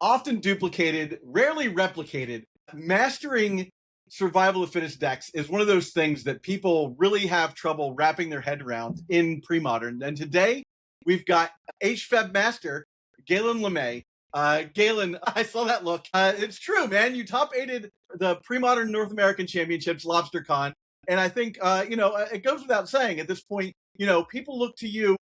often duplicated, rarely replicated. Mastering survival of fittest decks is one of those things that people really have trouble wrapping their head around in Premodern. And today we've got H.E.B master Galen LeMei. Galen, I saw that look. It's true, man. You top aided the Premodern North American Championships, LobsterCon, and I think it goes without saying at this point. People look to you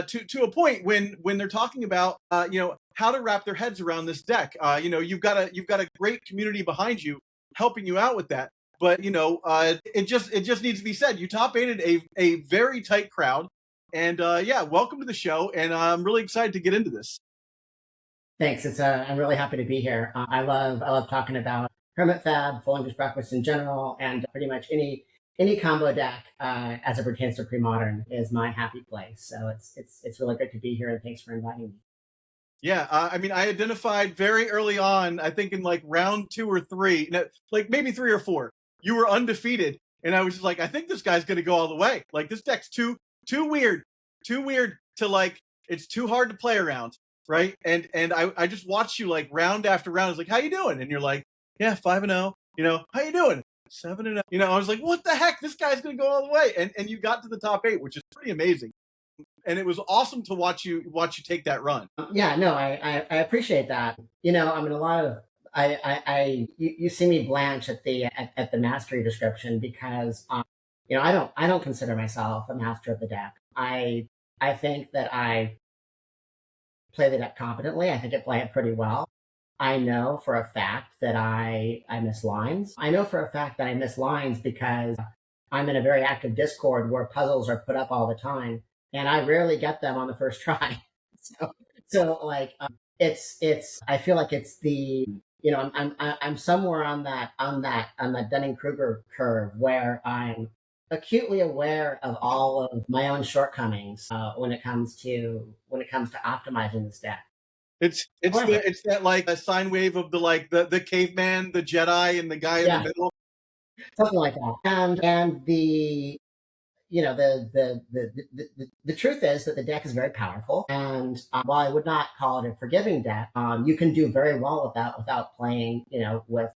to a point when they're talking about how to wrap their heads around this deck. You've got a great community behind you helping you out with that. But it just needs to be said. You top aided a very tight crowd, and welcome to the show. And I'm really excited to get into this. Thanks. I'm really happy to be here. I love talking about Hermit F.E.B, Full English Breakfast in general, and pretty much any combo deck as it pertains to Premodern is my happy place. So it's really good to be here, and thanks for inviting me. Yeah, I identified very early on, I think in like round 2 or 3, like maybe 3 or 4, you were undefeated, and I was just like, I think this guy's gonna go all the way. Like, this deck's too weird to like, it's too hard to play around, right? And I just watched you like round after round. I was like, how you doing? And you're like, yeah, 5-0. How you doing? 7-0. I was like, what the heck? This guy's gonna go all the way, and you got to the top 8, which is pretty amazing. And it was awesome to watch you take that run. Yeah, no, I appreciate that. A lot of you see me blanch at the mastery description because I don't consider myself a master of the deck. I think that I play the deck competently. I think I play it pretty well. I know for a fact that I miss lines. I know for a fact that I miss lines because I'm in a very active Discord where puzzles are put up all the time, and I rarely get them on the first try. So like it's I feel like it's the I'm somewhere on that Dunning-Kruger curve where I'm acutely aware of all of my own shortcomings when it comes to optimizing this deck. It's that like a sine wave of the caveman, the Jedi, and the guy in the middle. Something like that. And the truth is that the deck is very powerful, and while I would not call it a forgiving deck, you can do very well with that without playing with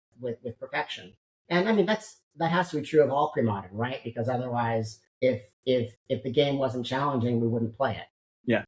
perfection. And I mean that has to be true of all Premodern, right? Because otherwise, if the game wasn't challenging, we wouldn't play it. Yeah.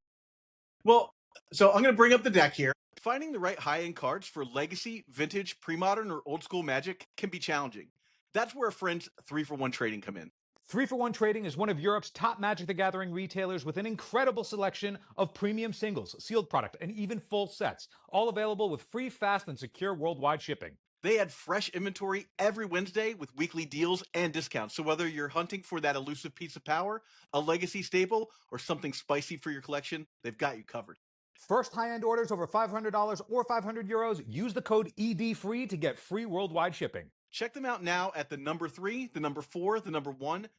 Well, so I'm going to bring up the deck here. Finding the right high-end cards for legacy, vintage, Premodern, or old school Magic can be challenging. That's where friends 3-for-1 trading come in. 3-for-1 Trading is one of Europe's top Magic the Gathering retailers with an incredible selection of premium singles, sealed product, and even full sets, all available with free, fast, and secure worldwide shipping. They add fresh inventory every Wednesday with weekly deals and discounts. So whether you're hunting for that elusive piece of power, a legacy staple, or something spicy for your collection, they've got you covered. First high-end orders over $500 or €500, use the code EDFREE to get free worldwide shipping. Check them out now at the number 3, the number 4, the number 1.gg/ED.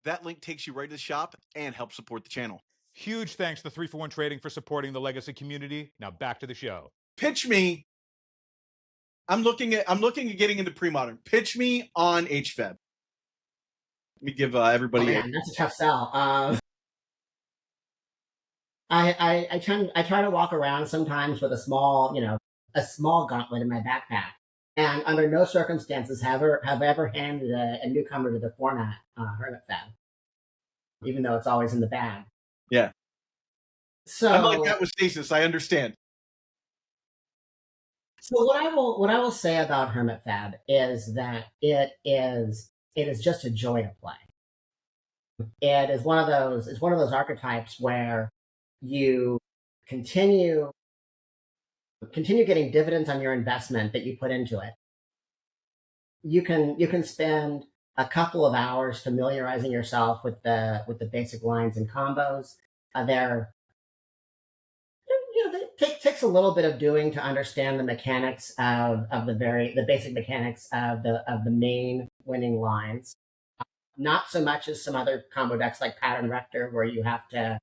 That link takes you right to the shop and helps support the channel. Huge thanks to 3-for-1 Trading for supporting the legacy community. Now back to the show. Pitch me. I'm looking at getting into Premodern. Pitch me on H.E.B. Let me give everybody. That's a tough sell. I try to walk around sometimes with a small gauntlet in my backpack, and under no circumstances have I ever handed a newcomer to the format Hermit F.E.B, even though it's always in the bag. Yeah. So I'm like that with Stasis. I understand. So what I will say about Hermit F.E.B is that it is just a joy to play. It is one of those archetypes where you continue getting dividends on your investment that you put into it. You can spend a couple of hours familiarizing yourself with the basic lines and combos. It takes a little bit of doing to understand the mechanics of the basic mechanics of the main winning lines. Not so much as some other combo decks like Pattern Rector, where you have to.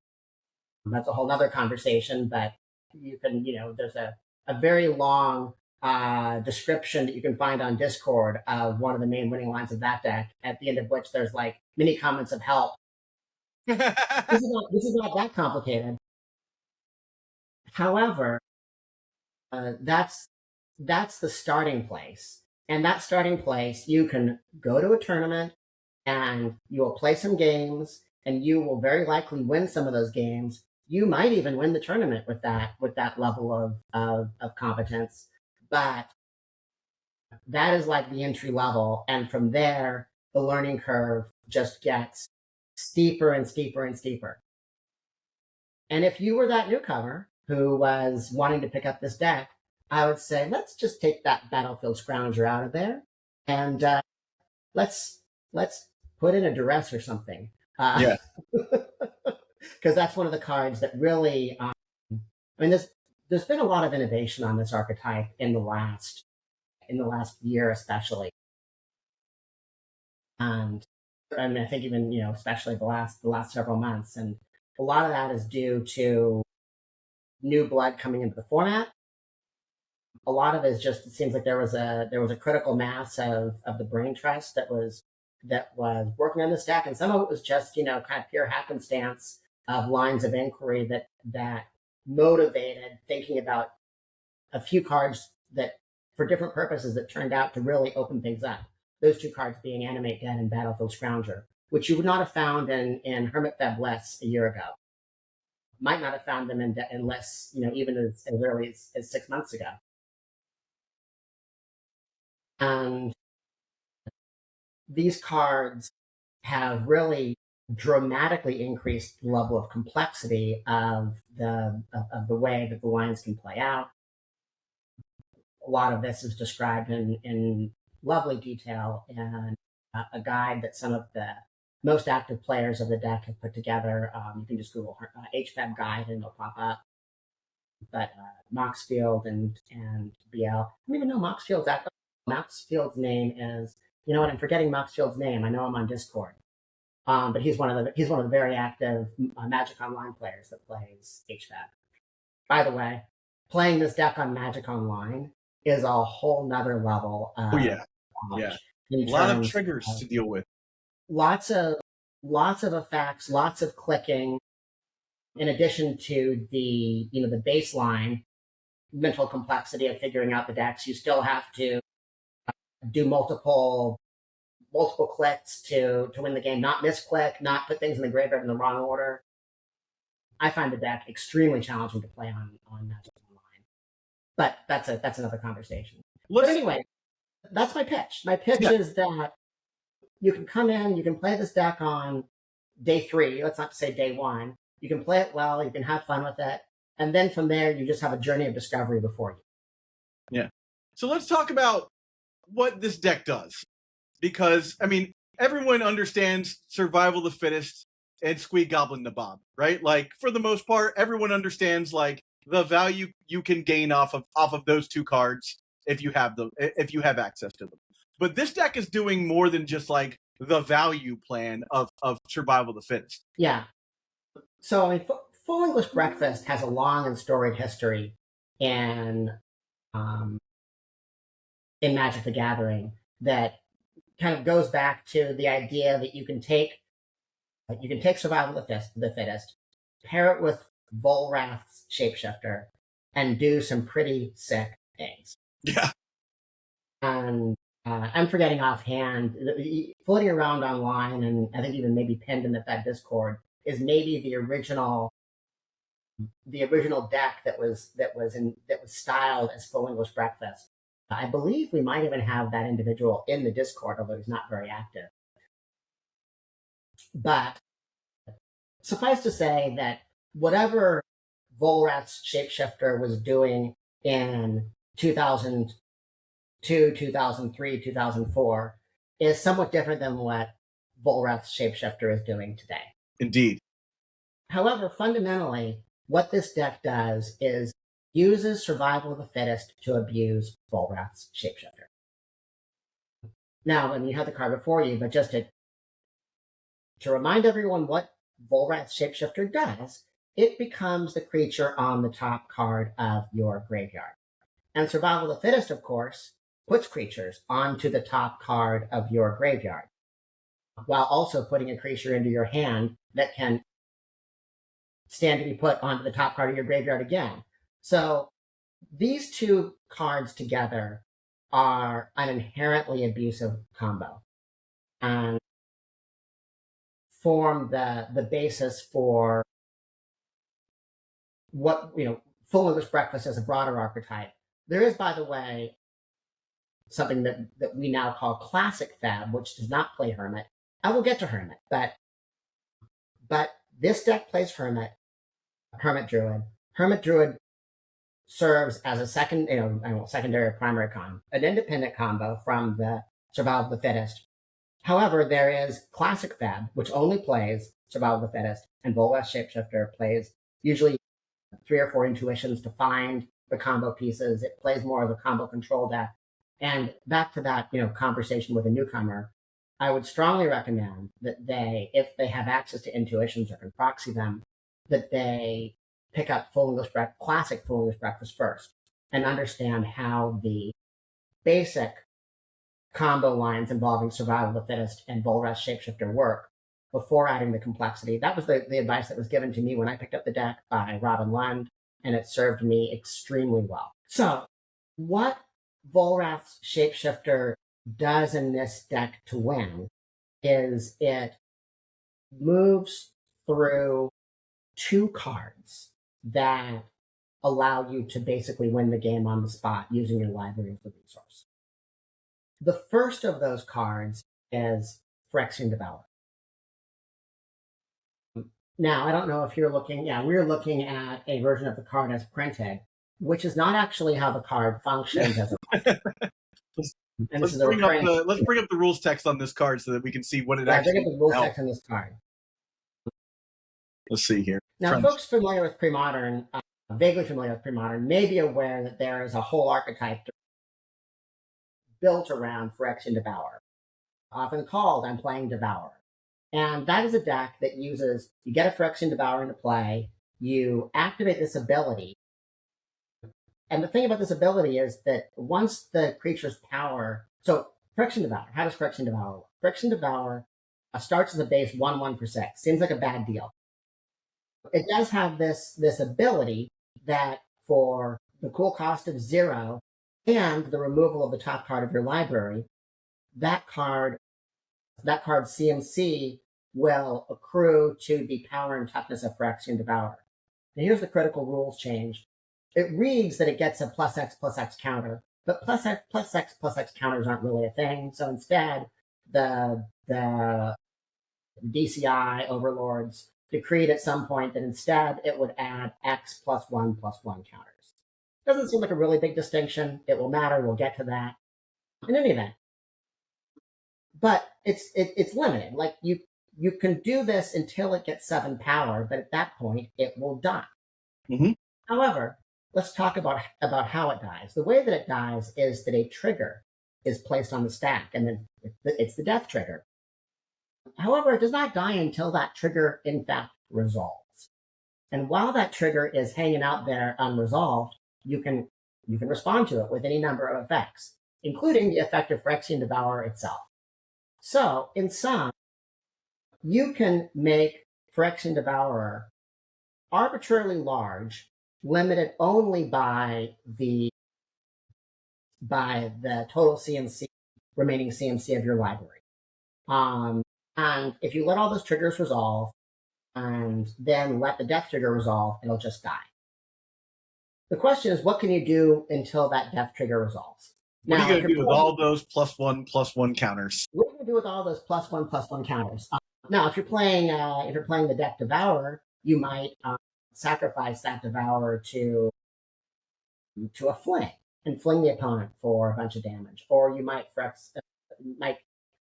That's a whole other conversation, but you can, there's a very long description that you can find on Discord of one of the main winning lines of that deck, at the end of which there's like mini comments of help. This is not that complicated. However, that's the starting place. And that starting place, you can go to a tournament and you will play some games and you will very likely win some of those games. You might even win the tournament with that level of competence. But that is like the entry level. And from there, the learning curve just gets steeper and steeper and steeper. And if you were that newcomer who was wanting to pick up this deck, I would say, let's just take that Battlefield Scrounger out of there and let's put in a duress or something. Yeah. Because that's one of the cards that really, I mean, there's been a lot of innovation on this archetype in the last year, especially. And I mean, I think even, especially the last several months. And a lot of that is due to new blood coming into the format. A lot of it is just, it seems like there was a critical mass of the brain trust that was working on this deck, and some of it was just kind of pure happenstance of lines of inquiry that motivated thinking about a few cards that for different purposes that turned out to really open things up. Those two cards being Animate Dead and Battlefield Scrounger, which you would not have found in Hermit F.E.B lists a year ago. Might not have found them in lists, even as early as 6 months ago. And these cards have really dramatically increased the level of complexity of the way that the lines can play out. A lot of this is described in lovely detail in a guide that some of the most active players of the deck have put together. You can just Google H.F.E.B guide and it'll pop up. But Moxfield and BL, I don't even know Moxfield's name is. You know what? I'm forgetting Moxfield's name. I know I'm on Discord, but he's one of the very active Magic Online players that plays H.F.E.B. By the way, playing this deck on Magic Online is a whole nother level. Yeah. A lot of triggers to deal with. Lots of effects, lots of clicking. In addition to the baseline mental complexity of figuring out the decks, you still have to do multiple clicks to win the game, not misclick, not put things in the graveyard in the wrong order. I find the deck extremely challenging to play on Magic Online. But that's another conversation. But anyway, that's my pitch. My pitch is that you can come in, you can play this deck on day 3, let's not say day 1. You can play it well, you can have fun with it, and then from there, you just have a journey of discovery before you. Yeah. So let's talk about what this deck does. Because, I mean, everyone understands survival of the fittest and squeak goblin the bomb, right? Like, for the most part, everyone understands, like, the value you can gain off of those two cards if you have access to them. But this deck is doing more than just, like, the value plan of survival of the fittest. Yeah. So, I mean, Full English Breakfast has a long and storied history in Magic the Gathering that kind of goes back to the idea that you can take Survival of the Fittest, pair it with Volrath's Shapeshifter, and do some pretty sick things. Yeah. And I'm forgetting offhand, floating around online, and I think even maybe pinned in the Fed Discord, is maybe the original deck that was styled as Full English Breakfast. I believe we might even have that individual in the Discord, although he's not very active. But suffice to say that whatever Volrath's Shapeshifter was doing in 2002, 2003, 2004 is somewhat different than what Volrath's Shapeshifter is doing today. Indeed. However, fundamentally, what this deck does is uses Survival of the Fittest to abuse Volrath's Shapeshifter. Now, I mean, you have the card before you, but just to remind everyone what Volrath's Shapeshifter does, it becomes the creature on the top card of your graveyard. And Survival of the Fittest, of course, puts creatures onto the top card of your graveyard, while also putting a creature into your hand that can stand to be put onto the top card of your graveyard again. So these two cards together are an inherently abusive combo and form the basis for what, Full English Breakfast as a broader archetype. There is, by the way, something that we now call Classic F.E.B, which does not play Hermit. I will get to Hermit, but this deck plays Hermit Druid. Hermit Druid serves as a secondary or primary combo, an independent combo from the Survival of the Fittest. However, there is Classic F.E.B, which only plays Survival of the Fittest, and Volrath Shapeshifter plays usually 3 or 4 intuitions to find the combo pieces. It plays more of a combo control deck. And back to that, conversation with a newcomer, I would strongly recommend that they, if they have access to intuitions or can proxy them, that they pick up classic Full English Breakfast first and understand how the basic combo lines involving Survival of the Fittest and Volrath Shapeshifter work before adding the complexity. That was the advice that was given to me when I picked up the deck by Robin Lund, and it served me extremely well. So what Volrath's Shapeshifter does in this deck to win is it moves through 2 cards that allow you to basically win the game on the spot using your library as the resource. The first of those cards is Phyrexian Devourer. Now, I don't know if you're looking, we're looking at a version of the card as printed, which is not actually how the card functions as a card. Let's bring up the rules text on this card so that we can see what it actually is. Bring up the rules text on this card. Let's see here. Now, folks familiar with Premodern, vaguely familiar with Premodern, may be aware that there is a whole archetype built around Phyrexian Devourer, often called I'm Playing Devourer. And that is a deck that uses, you get a Phyrexian Devourer into play, you activate this ability. And the thing about this ability is that once the creature's power, so Phyrexian Devourer, how does Phyrexian Devourer work? Phyrexian Devourer starts as a base 1/1 for 6. Seems like a bad deal. It does have this ability that for the cool cost of 0 and the removal of the top card of your library, that card's CMC will accrue to the power and toughness of Phyrexian Devourer. Now here's the critical rules change. It reads that it gets a +X counter, but +X counters aren't really a thing. So instead, the DCI overlords decreed at some point that instead it would add X +1/+1 counters. Doesn't seem like a really big distinction. It will matter. We'll get to that in any event. But it's limited. Like you can do this until it gets 7 power, but at that point it will die. Mm-hmm. However, let's talk about how it dies. The way that it dies is that a trigger is placed on the stack, and then it's the death trigger. However, it does not die until that trigger, in fact, resolves. And while that trigger is hanging out there unresolved, you can respond to it with any number of effects, including the effect of Phyrexian Devourer itself. So, in sum, you can make Phyrexian Devourer arbitrarily large, limited only by the total CMC, remaining CMC of your library. And if you let all those triggers resolve and then let the death trigger resolve, it'll just die. The question is, what can you do until that death trigger resolves? What are you going to do with all those +1/+1 counters? What are you going to do with all those +1/+1 counters? Now, if you're playing the deck Devourer, you might sacrifice that Devourer to a fling and fling the opponent for a bunch of damage, or you might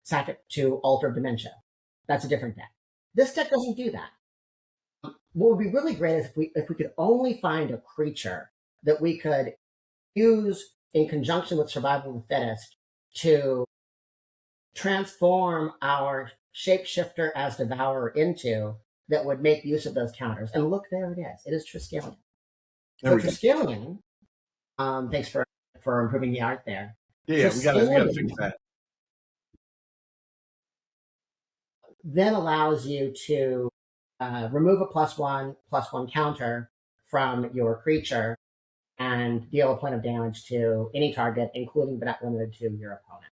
sack it to Altar of Dementia. That's a different deck. This deck doesn't do that. What would be really great is if we could only find a creature that we could use in conjunction with Survival of the Fittest to transform our Shapeshifter as Devourer into, that would make use of those counters. And look, there it is. It is Triskelion. So Triskelion, thanks for improving the art there. Yeah, we gotta fix that. Then allows you to remove a +1/+1 counter from your creature and deal a point of damage to any target, including but not limited to your opponent.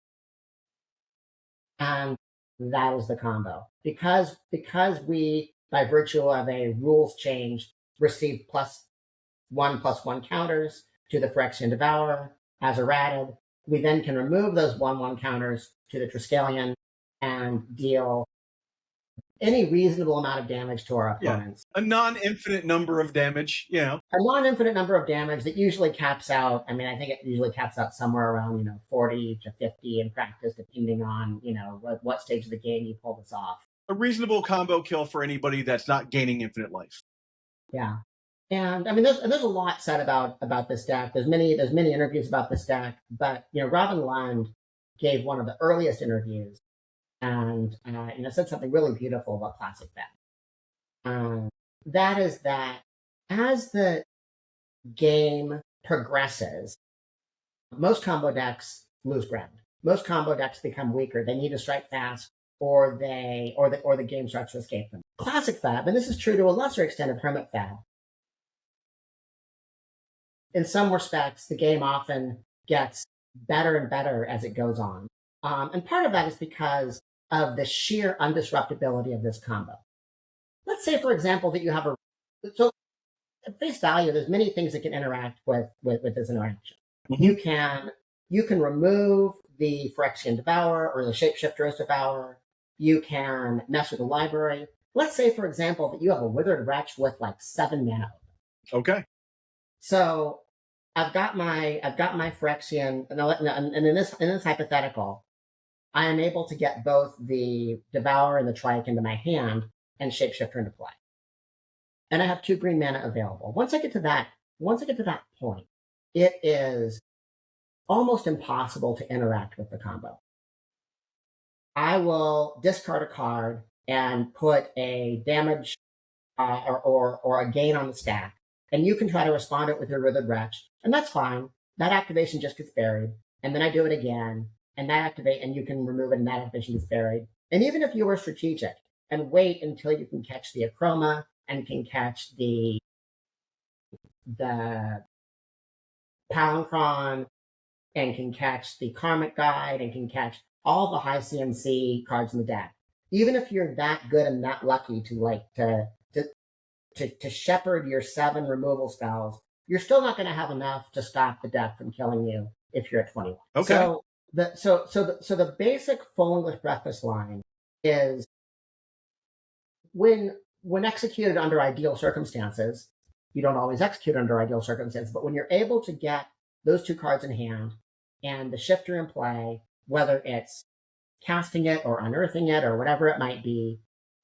And that is the combo. Because we, by virtue of a rules change, receive +1/+1 counters to the Phyrexian Devourer as errated, we then can remove those 1/1 counters to the Triskelion and deal any reasonable amount of damage to our opponents. A non-infinite number of damage, A non-infinite number of damage that usually caps out, I think it usually caps out somewhere around, 40 to 50 in practice, depending on, what stage of the game you pull this off. A reasonable combo kill for anybody that's not gaining infinite life. Yeah. And there's a lot said about this deck. There's many interviews about this deck, but Robin Lund gave one of the earliest interviews and said something really beautiful about Classic F.E.B. That is that as the game progresses, most combo decks lose ground. Most combo decks become weaker. They need to strike fast, or the game starts to escape them. Classic F.E.B, and this is true to a lesser extent of Hermit F.E.B, in some respects, the game often gets better and better as it goes on. And part of that is because of the sheer undisruptibility of this combo. Let's say, for example, that you have so at face value, there's many things that can interact with this interaction. Mm-hmm. You can remove the Phyrexian Devourer or the Shapeshifter as Devourer. You can mess with the library. Let's say, for example, that you have a Withered Wretch with 7 mana. Okay. So I've got my Phyrexian, and in this hypothetical, I am able to get both the Devourer and the Trike into my hand and Shapeshifter into play. And I have 2 green mana available. Once I get to that point, it is almost impossible to interact with the combo. I will discard a card and put a damage or a gain on the stack, and you can try to respond to it with your Withered Wretch, and that's fine. That activation just gets buried, and then I do it again, and and you can remove it, and that activation gets buried. And even if you were strategic and wait until you can catch the Akroma and can catch the Palinchron and can catch the Karmic Guide and can catch all the high CMC cards in the deck, even if you're that good and that lucky to shepherd your 7 removal spells, you're still not going to have enough to stop the deck from killing you if you're at 21. Okay. So the basic Full English Breakfast line is when executed under ideal circumstances, you don't always execute under ideal circumstances, but when you're able to get those 2 cards in hand and the shifter in play, whether it's casting it or unearthing it or whatever it might be,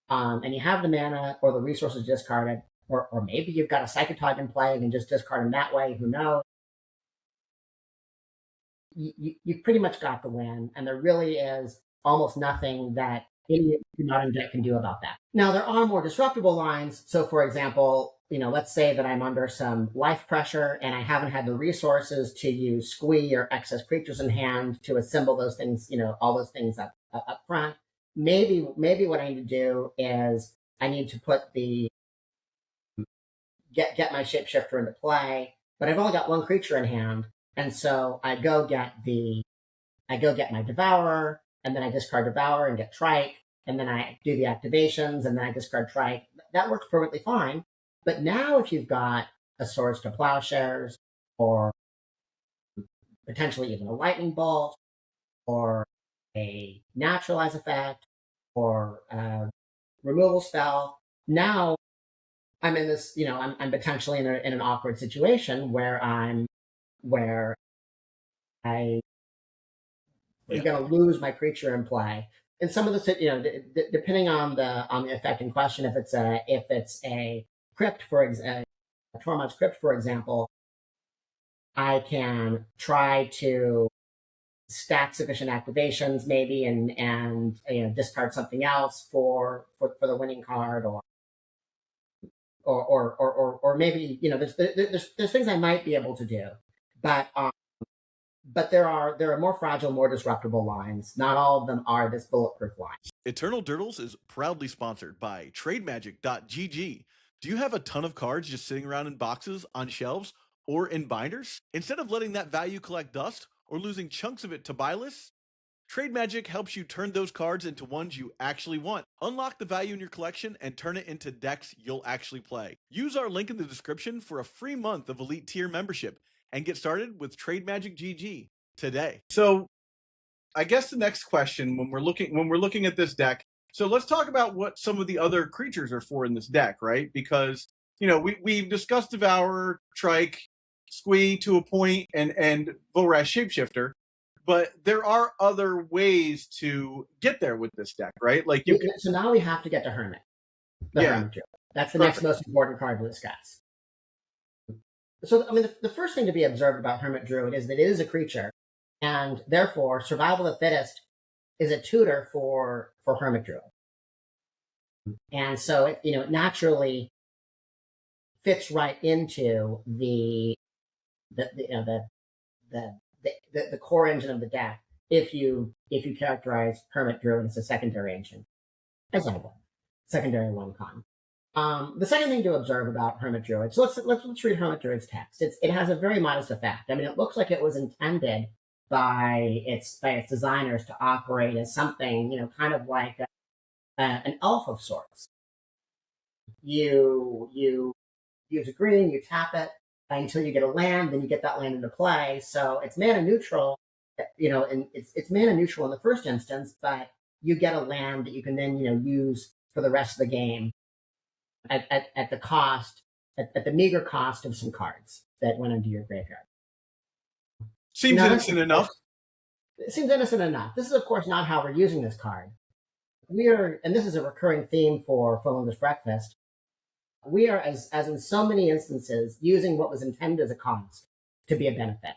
and you have the mana or the resources discarded, or maybe you've got a Psychatog in play and can just discard them that way, who knows? You pretty much got the win, and there really is almost nothing that any modern deck can do about that. Now, there are more disruptible lines. So, for example, let's say that I'm under some life pressure and I haven't had the resources to use squee or excess creatures in hand to assemble those things, all those things up front. Maybe what I need to do is I need to put get my Shapeshifter into play, but I've only got 1 creature in hand, and so I go get my Devourer, and then I discard Devourer and get Trike, and then I do the activations, and then I discard Trike. That works perfectly fine. But now if you've got a Swords to Plowshares, or potentially even a Lightning Bolt, or a Naturalize effect, or a removal spell, now I'm in this, I'm potentially in an awkward situation where I'm going to lose my creature in play. And some of the, depending on the effect in question, if it's a crypt, a Tormod's Crypt, for example, I can try to stack sufficient activations maybe and discard something else for the winning card, or maybe there's things I might be able to do, but there are more fragile, more disruptible lines. Not all of them are this bulletproof line. Eternal Durdles is proudly sponsored by TradeMagic.gg. Do you have a ton of cards just sitting around in boxes on shelves? or in binders? Instead of letting that value collect dust or losing chunks of it to buy lists, Trade Magic helps you turn those cards into ones you actually want. Unlock the value in your collection and turn it into decks you'll actually play. Use our link in the description for a free month of Elite Tier membership and get started with Trade Magic GG today. So, I guess the next question when we're looking at this deck, so let's talk about what some of the other creatures are for in this deck, right? Because we've discussed Devourer, Trike, Squee to a point, and Volrath Shapeshifter. But there are other ways to get there with this deck, right? Like So now we have to get to Hermit. Hermit Druid. That's the next most important card to discuss. So, I mean, the first thing to be observed about Hermit Druid is that it is a creature, and therefore survival of the fittest is a tutor for Hermit Druid. And so it naturally fits right into the core engine of the deck if you characterize Hermit Druid as a secondary engine, as I would, secondary one con. The second thing to observe about Hermit Druid, so let's read Hermit Druid's text. It has a very modest effect. I mean, it looks like it was intended by its designers to operate as something, kind of like an elf of sorts. You use a green, you tap it until you get a land, then you get that land into play. So it's mana neutral, and it's mana neutral in the first instance, but you get a land that you can then, use for the rest of the game at the cost, at the meager cost of some cards that went into your graveyard. Seems innocent enough. It seems innocent enough. This is, of course, not how we're using this card. And this is a recurring theme for Full English Breakfast, we are, as in so many instances, using what was intended as a cost to be a benefit.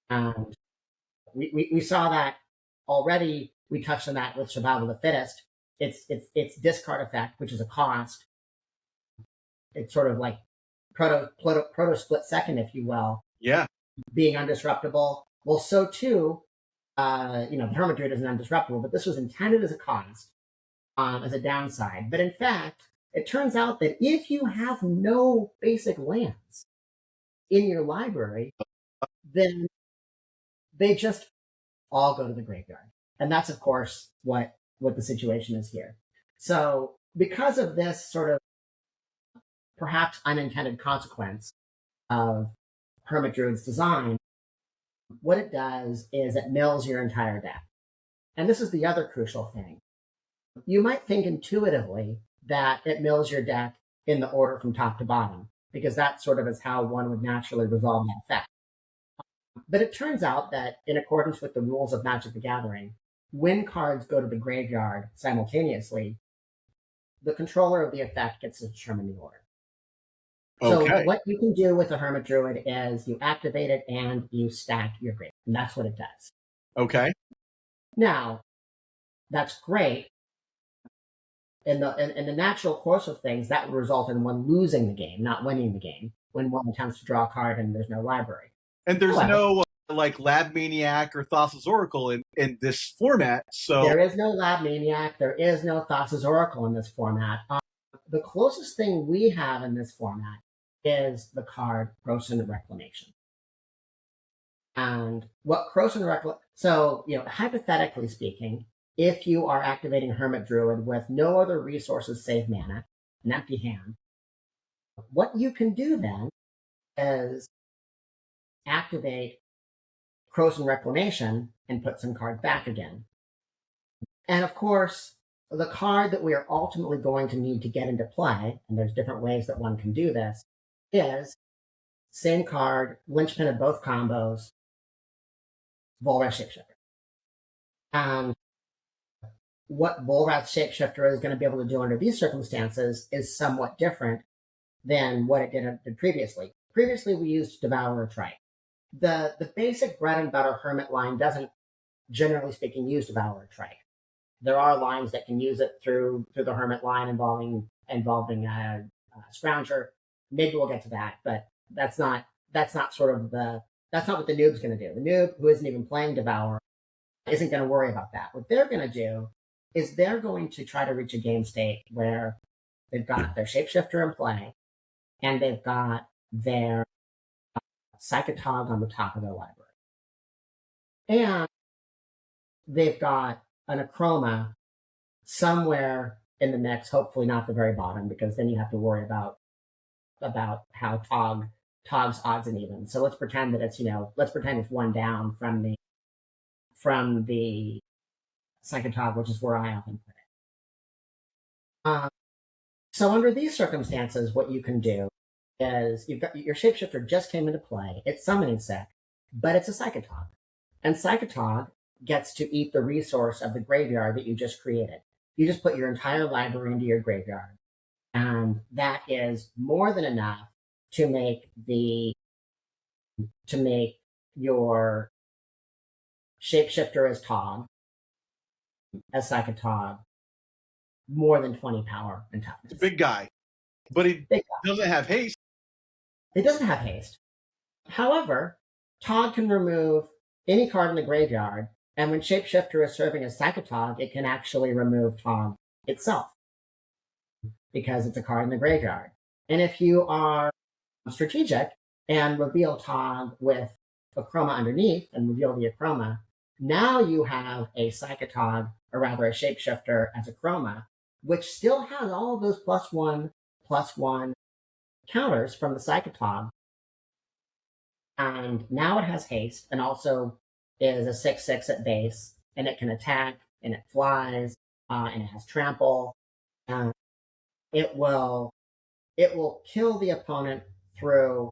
And we saw that already. We touched on that with Survival of the Fittest. It's discard effect, which is a cost. It's sort of like proto split second, if you will. Yeah. Being undisruptible. Well, so too, the Hermit Druid isn't undisruptible, but this was intended as a cost, as a downside. But in fact, it turns out that if you have no basic lands in your library, then they just all go to the graveyard. And that's, of course, what the situation is here. So because of this sort of perhaps unintended consequence of Hermit Druid's design, what it does is it mills your entire deck. And this is the other crucial thing. You might think intuitively that it mills your deck in the order from top to bottom, because that sort of is how one would naturally resolve that effect. But it turns out that in accordance with the rules of Magic the Gathering, when cards go to the graveyard simultaneously, the controller of the effect gets to determine the order. Okay. So what you can do with a Hermit Druid is you activate it and you stack your graveyard. And that's what it does. Okay. Now, that's great. In the natural course of things, that would result in one losing the game, not winning the game, when one attempts to draw a card and there's no library. And there's no like Lab Maniac or Thassa's Oracle in this format. So there is no Lab Maniac, there is no Thassa's Oracle in this format. The closest thing we have in this format is the card Krosan Reclamation. And what Krosan Reclamation, so hypothetically speaking, if you are activating Hermit Druid with no other resources save mana, an empty hand, what you can do then is activate Krosan Reclamation and put some cards back again. And of course, the card that we are ultimately going to need to get into play, and there's different ways that one can do this, is same card, linchpin of both combos, Volrath Shapeshifter. And what Volrath Shapeshifter is going to be able to do under these circumstances is somewhat different than what it did previously. Previously, we used Devourer Triskelion. The basic bread and butter Hermit line doesn't, generally speaking, use Devourer Triskelion. There are lines that can use it through the Hermit line involving Scrounger. Maybe we'll get to that, but that's not what the noob's going to do. The noob who isn't even playing Devourer isn't going to worry about that. What they're going to do is they're going to try to reach a game state where they've got their Shapeshifter in play, and they've got their Psychatog on the top of their library. And they've got an Akroma somewhere in the mix, hopefully not the very bottom, because then you have to worry about how Tog's odds and evens. So let's pretend that it's, let's pretend it's one down from the Psychatog, which is where I often put it. So under these circumstances, what you can do is you've got your Shapeshifter just came into play. It's summoning sick, but it's a Psychatog. And Psychatog gets to eat the resource of the graveyard that you just created. You just put your entire library into your graveyard. And that is more than enough to make your Shapeshifter as Tog, as Psychatog, more than 20 power and toughness. It's a big guy, but he doesn't have haste. It doesn't have haste. However, Tog can remove any card in the graveyard, and when Shapeshifter is serving as Psychatog, it can actually remove Tog itself, because it's a card in the graveyard. And if you are strategic and reveal Tog with Akroma underneath and reveal the Akroma, now you have a Psychatog, or rather a Shapeshifter as Akroma, which still has all of those +1/+1 counters from the Psychatog. And now it has haste and also is a 6/6 at base, and it can attack, and it flies, and it has trample. It will kill the opponent through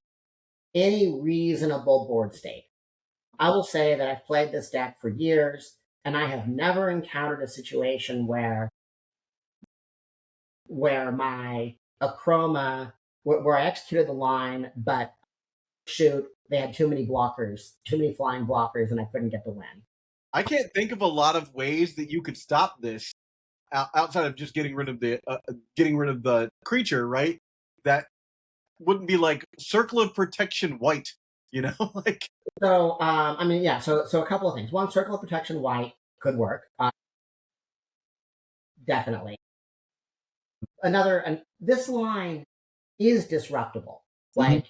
any reasonable board state. I will say that I've played this deck for years, and I have never encountered a situation where my Akroma, where I executed the line, but shoot, they had too many blockers, too many flying blockers, and I couldn't get the win. I can't think of a lot of ways that you could stop this outside of just getting rid of the creature, right? That wouldn't be like Circle of Protection white, like. So, So a couple of things. One, Circle of Protection white could work, definitely. Another, and this line is disruptible. Like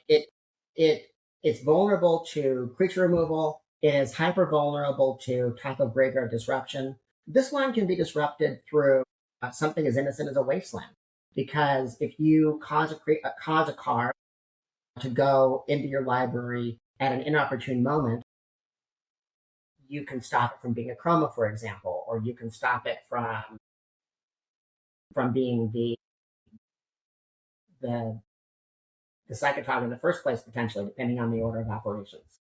it's vulnerable to creature removal. It is hyper vulnerable to type of graveyard disruption. This line can be disrupted through something as innocent as a Wasteland, because if you cause a card to go into your library at an inopportune moment, you can stop it from being a Akroma, for example, or you can stop it from being the Psychatog in the first place, potentially, depending on the order of operations.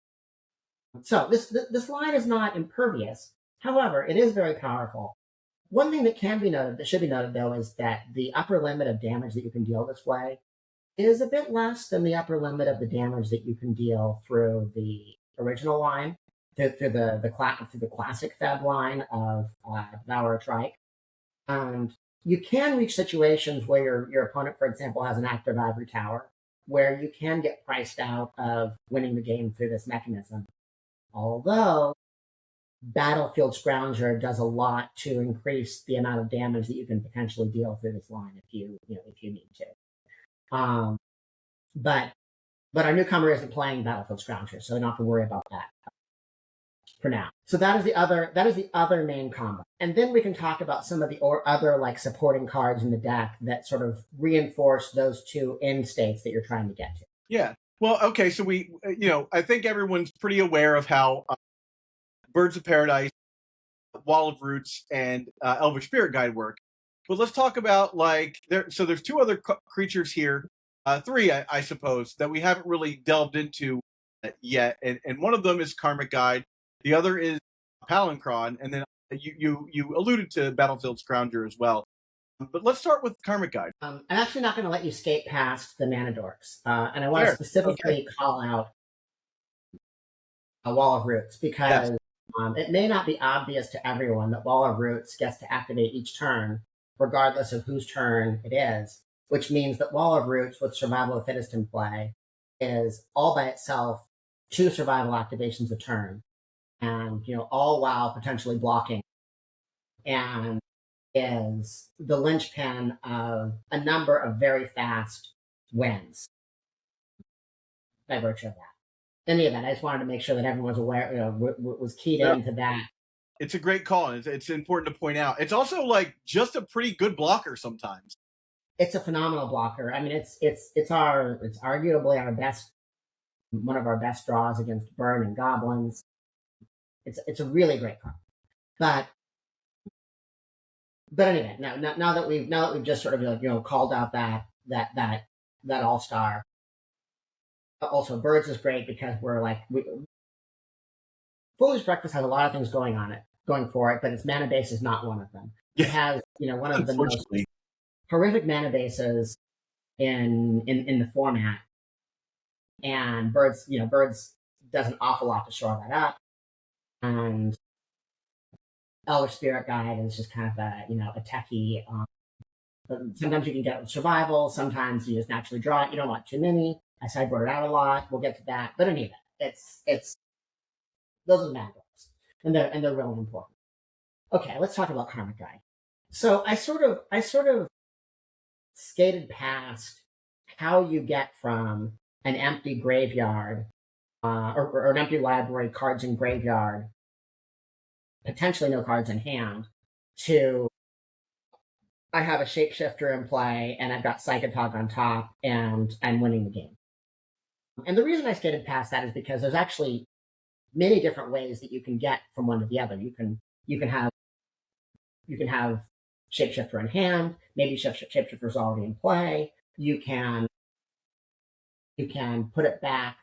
So this line is not impervious. However, it is very powerful. One thing that should be noted, though, is that the upper limit of damage that you can deal this way is a bit less than the upper limit of the damage that you can deal through the original line, through the classic F.E.B line of Devourer Triskelion. And you can reach situations where your opponent, for example, has an active Ivory Tower, where you can get priced out of winning the game through this mechanism. Although Battlefield Scrounger does a lot to increase the amount of damage that you can potentially deal through this line if you need to. But our newcomer isn't playing Battlefield Scrounger, so I don't have to worry about that for now. So that is the other main combo. And then we can talk about some of the other like supporting cards in the deck that sort of reinforce those two end states that you're trying to get to. Yeah. Well, okay. So I think everyone's pretty aware of how Birds of Paradise, Wall of Roots, and Elvish Spirit Guide work. But let's talk about there's two other creatures here, three, I suppose, that we haven't really delved into yet. And one of them is Karmic Guide. The other is Palinchron, and then you alluded to Battlefield Scrounger as well. But let's start with Karmic Guide. I'm actually not going to let you skate past the Mana Dorks, and I want to specifically call out a Wall of Roots, because it may not be obvious to everyone that Wall of Roots gets to activate each turn, regardless of whose turn it is, which means that Wall of Roots with Survival of Fittest in play is all by itself 2 survival activations a turn, and all while potentially blocking, and is the linchpin of a number of very fast wins by virtue of that. any event, I just wanted to make sure that everyone was aware, was keyed into that. It's a great call, and it's important to point out. It's also like just a pretty good blocker sometimes. It's a phenomenal blocker. I mean, it's arguably our best, one of our best draws against burn and goblins. It's a really great card. But anyway, now that we've just sort of called out that all-star. Also, birds is great because we're like Full English Breakfast has a lot of things going for it, but its mana base is not one of them. Yeah. It has one of the most horrific mana bases in the format, and birds does an awful lot to shore that up. And Elder Spirit Guide is just kind of a techie. But sometimes you can get it with survival. Sometimes you just naturally draw it. You don't want too many. I sideboard it out a lot. We'll get to that. But anyway, it's those are the mana books, and they're really important. Okay, let's talk about Karmic Guide. So I sort of skated past how you get from an empty graveyard or an empty library, cards in graveyard, potentially no cards in hand, to I have a Shapeshifter in play and I've got Psychatog on top and I'm winning the game. And the reason I skated past that is because there's actually many different ways that you can get from one to the other. You can have Shapeshifter in hand. Maybe Shapeshifter is already in play. You can put it back,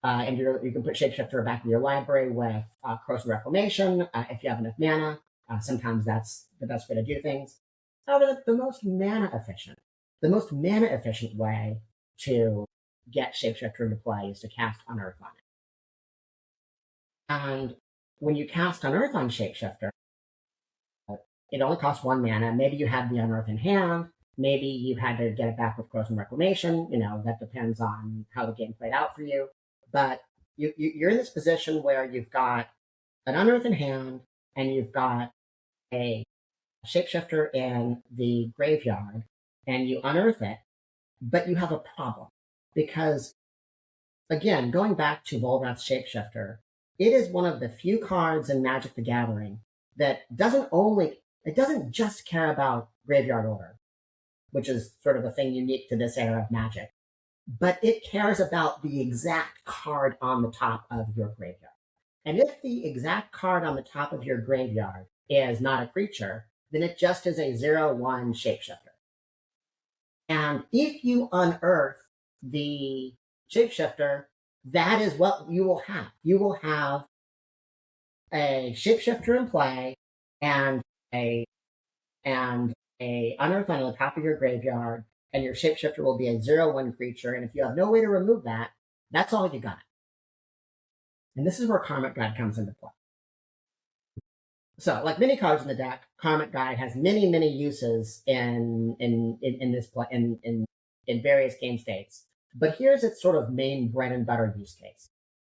and you can put Shapeshifter back in your library with Corrosive Reclamation if you have enough mana. Sometimes that's the best way to do things. However, the most mana efficient way to get Shapeshifter into play is to cast Unearth on it. And when you cast Unearth on Shapeshifter, it only costs 1 mana. Maybe you have the Unearth in hand. Maybe you had to get it back with Corrosive Reclamation. That depends on how the game played out for you. But you're in this position where you've got an Unearth in hand and you've got a Shapeshifter in the graveyard, and you unearth it, but you have a problem. Because, again, going back to Volrath's Shapeshifter, it is one of the few cards in Magic the Gathering that doesn't just care about graveyard order, which is sort of a thing unique to this era of Magic, but it cares about the exact card on the top of your graveyard. And if the exact card on the top of your graveyard is not a creature, then it just is a 0/1 Shapeshifter. And if you unearth the Shapeshifter, that is what you will have. You will have a Shapeshifter in play and a unearth on the top of your graveyard, and your Shapeshifter will be a 0/1 creature, and if you have no way to remove that, that's all you got. And this is where Karmic Guide comes into play. So, like many cards in the deck, Karmic Guide has many, many uses in various game states. But here's its sort of main bread and butter use case.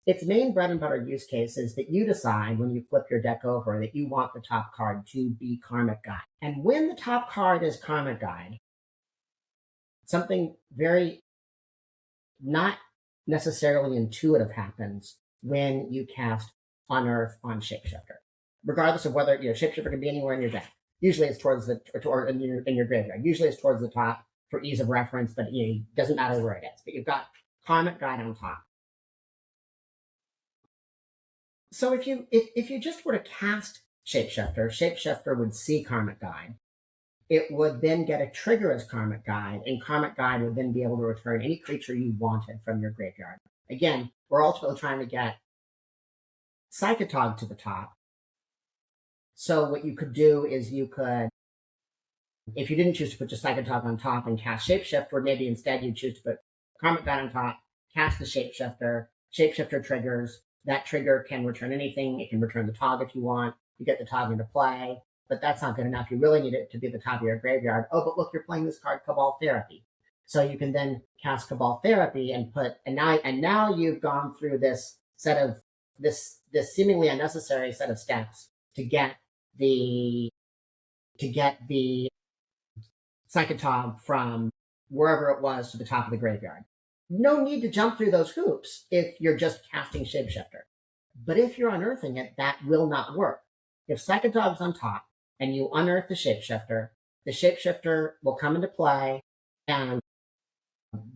Its main bread and butter use case is that you decide when you flip your deck over that you want the top card to be Karmic Guide. And when the top card is Karmic Guide, something very not necessarily intuitive happens when you cast Unearth on Shapeshifter. Regardless of whether Shapeshifter can be anywhere in your deck. Usually it's towards or in your graveyard. Usually it's towards the top for ease of reference, but it doesn't matter where it is. But you've got Karmic Guide on top. So if you just were to cast Shapeshifter would see Karmic Guide. It would then get a trigger as Karmic Guide, and Karmic Guide would then be able to return any creature you wanted from your graveyard. Again, we're ultimately trying to get Psychatog to the top. So what you could do is you could, if you didn't choose to put just Psychatog on top and cast Shapeshifter, maybe instead you choose to put Karmic Guide on top, cast the Shapeshifter triggers. That trigger can return anything. It can return the Tog if you want. You get the Tog into play, but that's not good enough. You really need it to be the top of your graveyard. Oh, but look, you're playing this card, Cabal Therapy. So you can then cast Cabal Therapy and now you've gone through this seemingly unnecessary set of steps to get the Psychatog from wherever it was to the top of the graveyard. no need to jump through those hoops if you're just casting Shapeshifter. But if you're unearthing it, that will not work. If Psychatog's on top and you unearth the Shapeshifter will come into play, and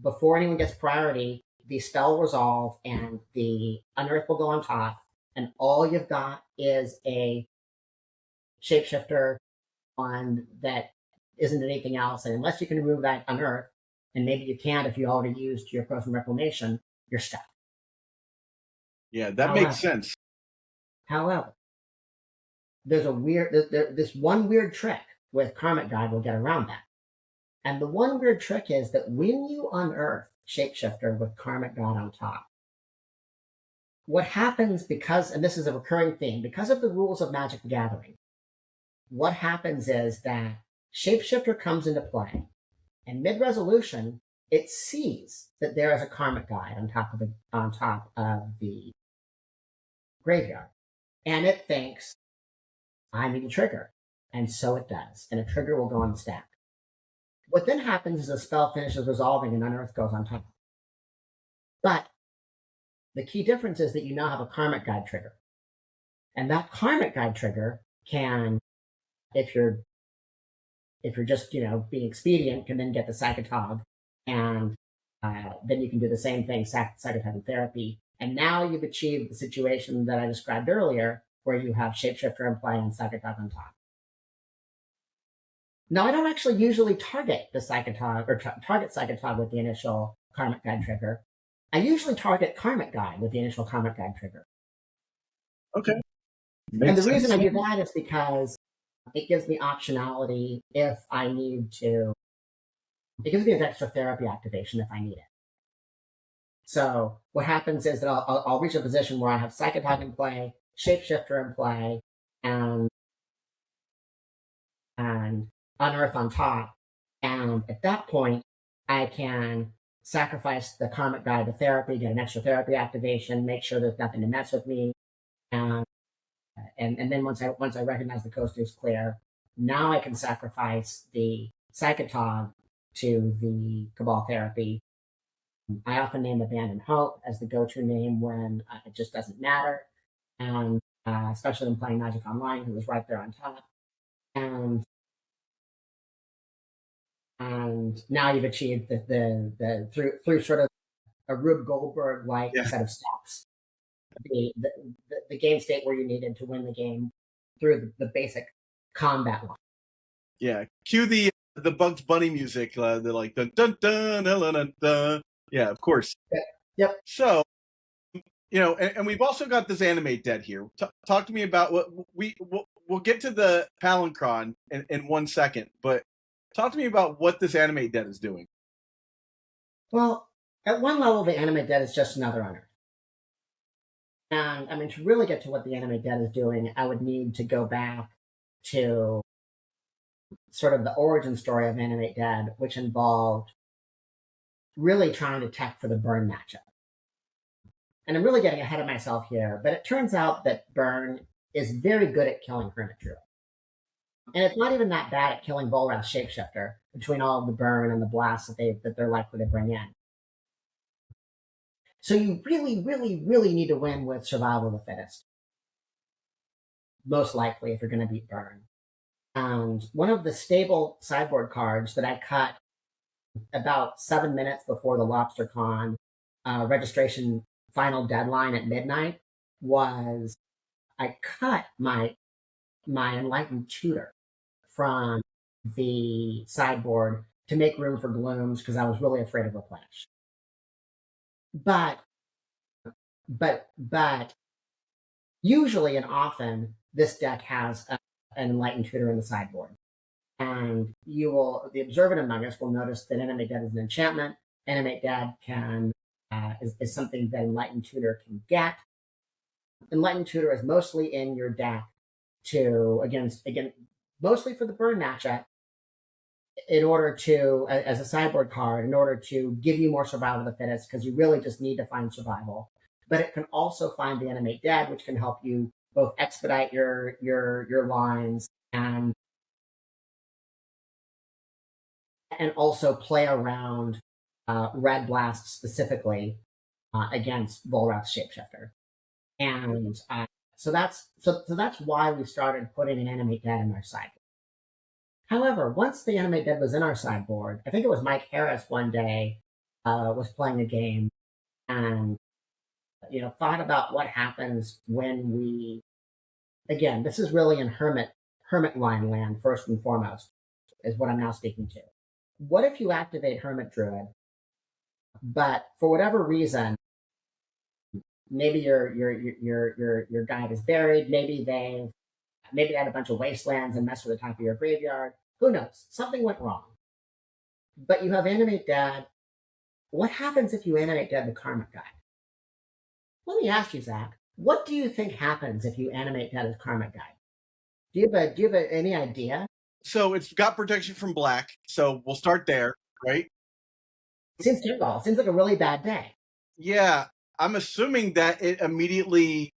before anyone gets priority, the spell will resolve and the unearth will go on top, and all you've got is a Shapeshifter on that isn't anything else. And unless you can remove that unearth, and maybe you can't if you already used your Frozen Reclamation, you're stuck. Yeah, that makes sense. However, there's this one weird trick with Karmic Guide will get around that. And the one weird trick is that when you unearth Shapeshifter with Karmic Guide on top, what happens and this is a recurring theme, because of the rules of Magic the Gathering, what happens is that Shapeshifter comes into play, and mid-resolution, it sees that there is a Karmic Guide on top of the graveyard, and it thinks, I need a trigger, and so it does, and a trigger will go on the stack. What then happens is the spell finishes resolving and unearth goes on top. But the key difference is that you now have a Karmic Guide trigger, and that Karmic Guide trigger can, if you're just being expedient, can then get the Psychatog, and then you can do the same thing, Psychatog and Therapy, and now you've achieved the situation that I described earlier, where you have Shapeshifter in play and Psychatog on top. Now, I don't actually usually target the Psychatog or target Psychatog with the initial Karmic Guide trigger. I usually target Karmic Guide with the initial Karmic Guide trigger. Okay. And the reason I do that is because it gives me optionality if I need to. It gives me an extra therapy activation if I need it. So what happens is that I'll reach a position where I have Psychatog in play, Shapeshifter in play, and Unearth on top. And at that point, I can sacrifice the Karmic Guide to therapy, get an extra therapy activation, make sure there's nothing to mess with me. And then once I recognize the coast is clear, now I can sacrifice the Psychatog to the Cabal therapy. I often name Abandon Hope as the go-to name when it just doesn't matter, and especially when playing Magic Online, because it's right there on top. And now you've achieved the through sort of a Rube Goldberg-like set of steps, the game state where you needed to win the game through the basic combat line. Yeah, cue the Bugs Bunny music. They're like dun dun dun dun dun dun. Yeah, of course. Yep. So, and we've also got this Animate Dead here. Talk to me about what we'll get to the Palinchron in 1 second, but talk to me about what this Animate Dead is doing. Well, at one level, the Animate Dead is just another unearth. And I mean, to really get to what the Animate Dead is doing, I would need to go back to sort of the origin story of Animate Dead, which involved really trying to tech for the burn matchup. And I'm really getting ahead of myself here, but it turns out that burn is very good at killing Hermit Druid. And it's not even that bad at killing Volrath Shapeshifter between all of the burn and the blasts that they're likely to bring in. So you really, really, really need to win with Survival of the Fittest. Most likely if you're going to beat burn. And one of the stable sideboard cards that I cut about 7 minutes before the LobsterCon registration final deadline at midnight was I cut my Enlightened Tutor from the sideboard to make room for Glooms because I was really afraid of Replenish. But usually and often this deck has an Enlightened Tutor in the sideboard. And the observant among us will notice that Animate Dead is an enchantment. Animate Dead is something that Enlightened Tutor can get. Enlightened Tutor is mostly in your deck mostly for the burn matchup, in order to, as a sideboard card, in order to give you more Survival of the Fittest, because you really just need to find survival. But it can also find the Animate Dead, which can help you both expedite your lines and also play around Red Blast specifically against Volrath's Shapeshifter. And so that's why we started putting an Animate Dead in our sideboard. However, once the Animate Dead was in our sideboard, I think it was Mike Harris one day was playing a game and thought about what happens when we, again, this is really in Hermit line land first and foremost, is what I'm now speaking to. What if you activate Hermit Druid, but for whatever reason, maybe your guide is buried, maybe they had a bunch of wastelands and messed with the top of your graveyard. Who knows? Something went wrong. But you have Animate Dead. What happens if you Animate Dead the Karmic guide? Let me ask you, Zach, what do you think happens if you Animate Dead the Karmic guide? Do you have any idea? So it's got protection from black, so we'll start there, right? Seems terrible. Seems like a really bad day. Yeah, I'm assuming that it immediately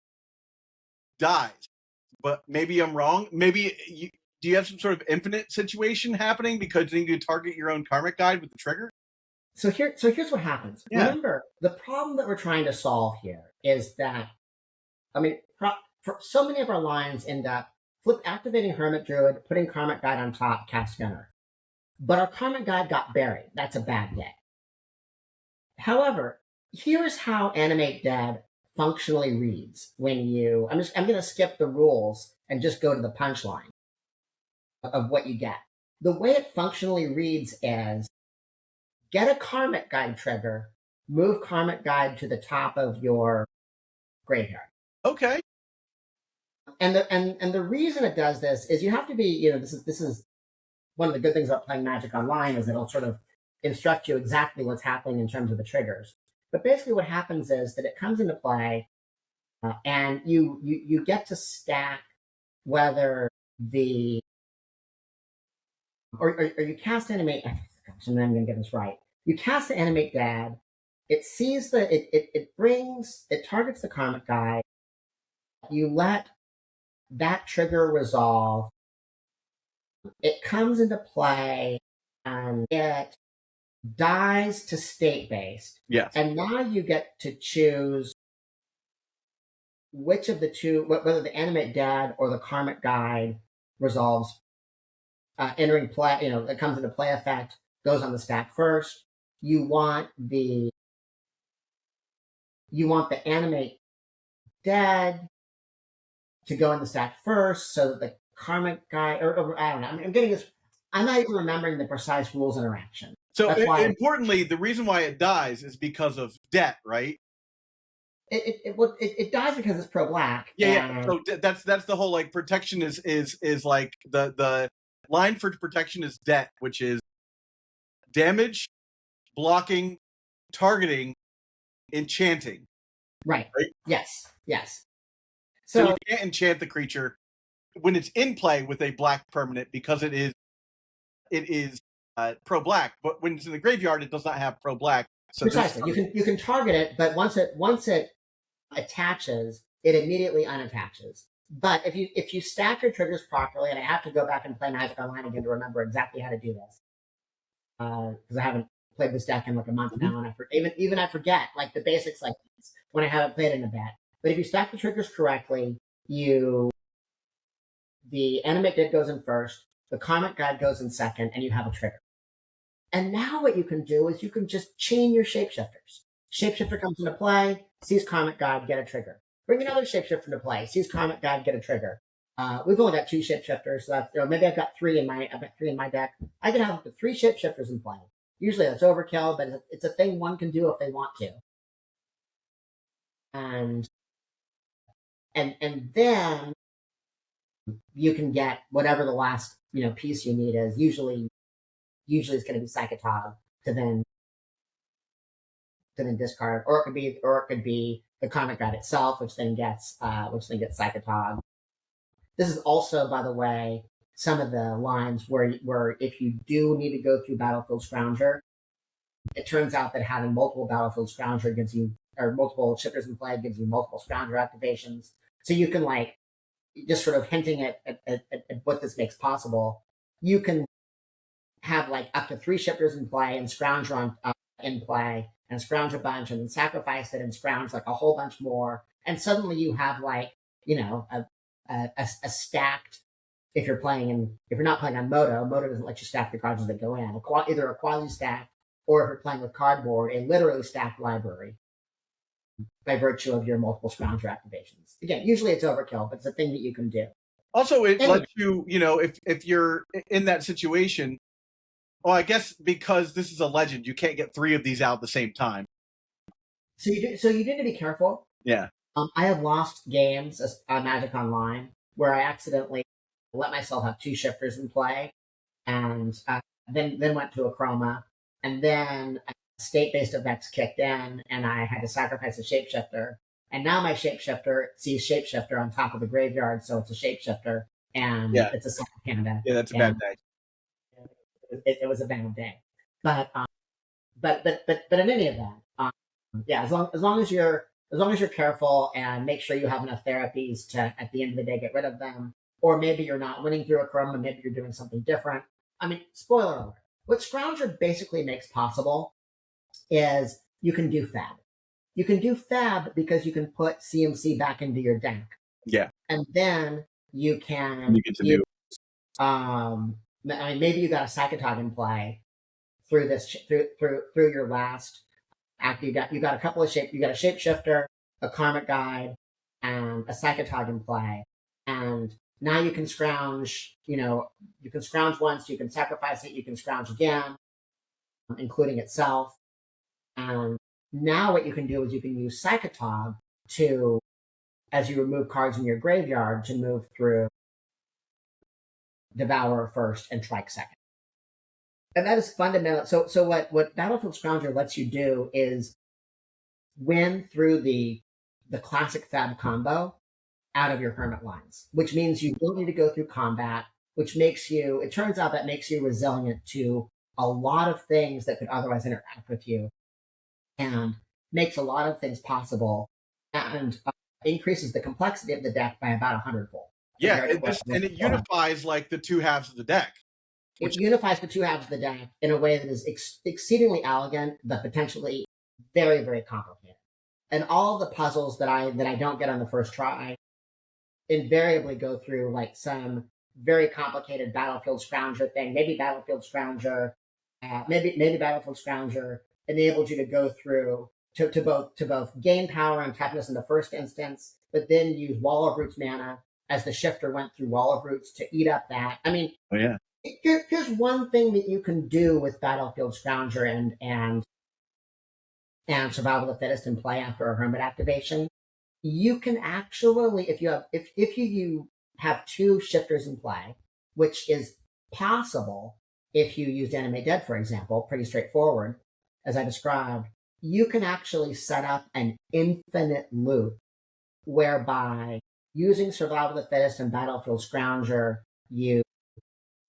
dies, but maybe I'm wrong. Maybe do you have some sort of infinite situation happening because you need to target your own Karmic guide with the trigger? So here's what happens. Yeah. Remember, the problem that we're trying to solve here is that, for so many of our lines end up activating Hermit Druid, putting Karmic Guide on top, cast Gunner. But our Karmic Guide got buried. That's a bad day. However, here's how Animate Dead functionally reads when you, I'm going to skip the rules and just go to the punchline of what you get. The way it functionally reads is, get a Karmic Guide trigger, move Karmic Guide to the top of your graveyard. Okay. And the reason it does this is you have to be, this is one of the good things about playing Magic Online is it'll sort of instruct you exactly what's happening in terms of the triggers. But basically what happens is that it comes into play and you get to stack whether or you cast Animate, gosh, I'm not going to get this right. You cast the Animate Dead, it sees it targets the Karmic Guide, you let that trigger resolve, it comes into play, and it dies to state-based. Yes. And now you get to choose which of the two, whether the Animate Dead or the Karmic Guide resolves, entering play, it comes into play effect, goes on the stack first. You want the Animate Dead to go in the stack first, so that the Karmic Guide, or I don't know. I'm getting this. I'm not even remembering the precise rules interaction. So importantly, the reason why it dies is because of debt, right? It dies because it's pro black. Yeah. So that's the whole like protection is like the line for protection is debt, which is damage, blocking, targeting, enchanting. Right. Yes. So you can't enchant the creature when it's in play with a black permanent because it is pro black. But when it's in the graveyard, it does not have pro black. So precisely, you can target it, but once it attaches, it immediately unattaches. But if you stack your triggers properly, and I have to go back and play Magic Online again to remember exactly how to do this, because I haven't played this deck in like a month now, and I forget like the basics like this when I haven't played it in a bit. But if you stack the triggers correctly, the Animate Dead goes in first, the Karmic Guide goes in second, and you have a trigger. And now what you can do is you can just chain your Shapeshifters. Shapeshifter comes into play, sees Karmic Guide, get a trigger. Bring another Shapeshifter into play, sees Karmic Guide, get a trigger. We've only got 2 Shapeshifters, so that's, maybe I've got 3 in my deck. I can have up to 3 Shapeshifters in play. Usually that's overkill, but it's a thing one can do if they want to. And then you can get whatever the last piece you need is. Usually it's going to be Psychatog to then discard, or it could be the Karmic Guide itself, which then gets Psychatog. This is also, by the way, some of the lines where if you do need to go through Battlefield Scrounger, it turns out that having multiple Battlefield Scrounger gives you, or multiple shifters in play gives you multiple Scrounger activations. So you can just sort of hinting at what this makes possible. You can have up to 3 shifters in play and Scrounger in play and scrounge a bunch and then sacrifice it and scrounge like a whole bunch more. And suddenly you have like, a stacked, if you're not playing on Moto doesn't let you stack the cards as they go in. Either a quasi stack, or if you're playing with cardboard, a literally stacked library by virtue of your multiple scrounger activations. Again, usually it's overkill, but it's a thing that you can do. Also, it lets you, if you're in that situation, well, I guess because this is a legend, you can't get 3 of these out at the same time. So you need to be careful. Yeah. I have lost games on Magic Online where I accidentally let myself have 2 shifters in play, and then went to Akroma, and then state-based effects kicked in, and I had to sacrifice a Shapeshifter. And now my Shapeshifter sees Shapeshifter on top of the graveyard, so it's a Shapeshifter, and it's a second panda. Yeah, that's a bad day. It was a bad day, but in any event, as long as you're careful and make sure you have enough therapies to at the end of the day get rid of them, or maybe you're not winning through Akroma, maybe you're doing something different. I mean, spoiler alert: what Scrounger basically makes possible is you can do F.E.B. You can do F.E.B because you can put CMC back into your deck. Yeah. And then you can maybe you got a Psychatog in play through your last act. You got a couple of you got a Shapeshifter, a Karmic Guide, and a Psychatog in play. And now you can scrounge, you can scrounge once, you can sacrifice it, you can scrounge again, including itself. And now what you can do is you can use Psychatog to, as you remove cards in your graveyard, to move through Devourer first and Trike second. And that is fundamental. So what Battlefield Scrounger lets you do is win through the classic F.E.B combo out of your Hermit lines, which means you don't need to go through combat, which makes you, it turns out that makes you resilient to a lot of things that could otherwise interact with you, and makes a lot of things possible, and increases the complexity of the deck by about 100-fold. Yeah, it unifies like the 2 halves of the deck. It unifies the 2 halves of the deck in a way that is exceedingly elegant, but potentially very, very complicated. And all the puzzles that I don't get on the first try invariably go through like some very complicated Battlefield Scrounger thing. Maybe Battlefield Scrounger enables you to go through to both gain power and toughness in the first instance, but then use Wall of Roots mana as the shifter went through Wall of Roots to eat up that. I mean, here's one thing that you can do with Battlefield Scrounger and Survival of the Fittest in play after a Hermit activation. You can actually, if you have 2 shifters in play, which is possible if you used Animate Dead, for example, pretty straightforward, as I described, you can actually set up an infinite loop whereby using Survival of the Fittest and Battlefield Scrounger, you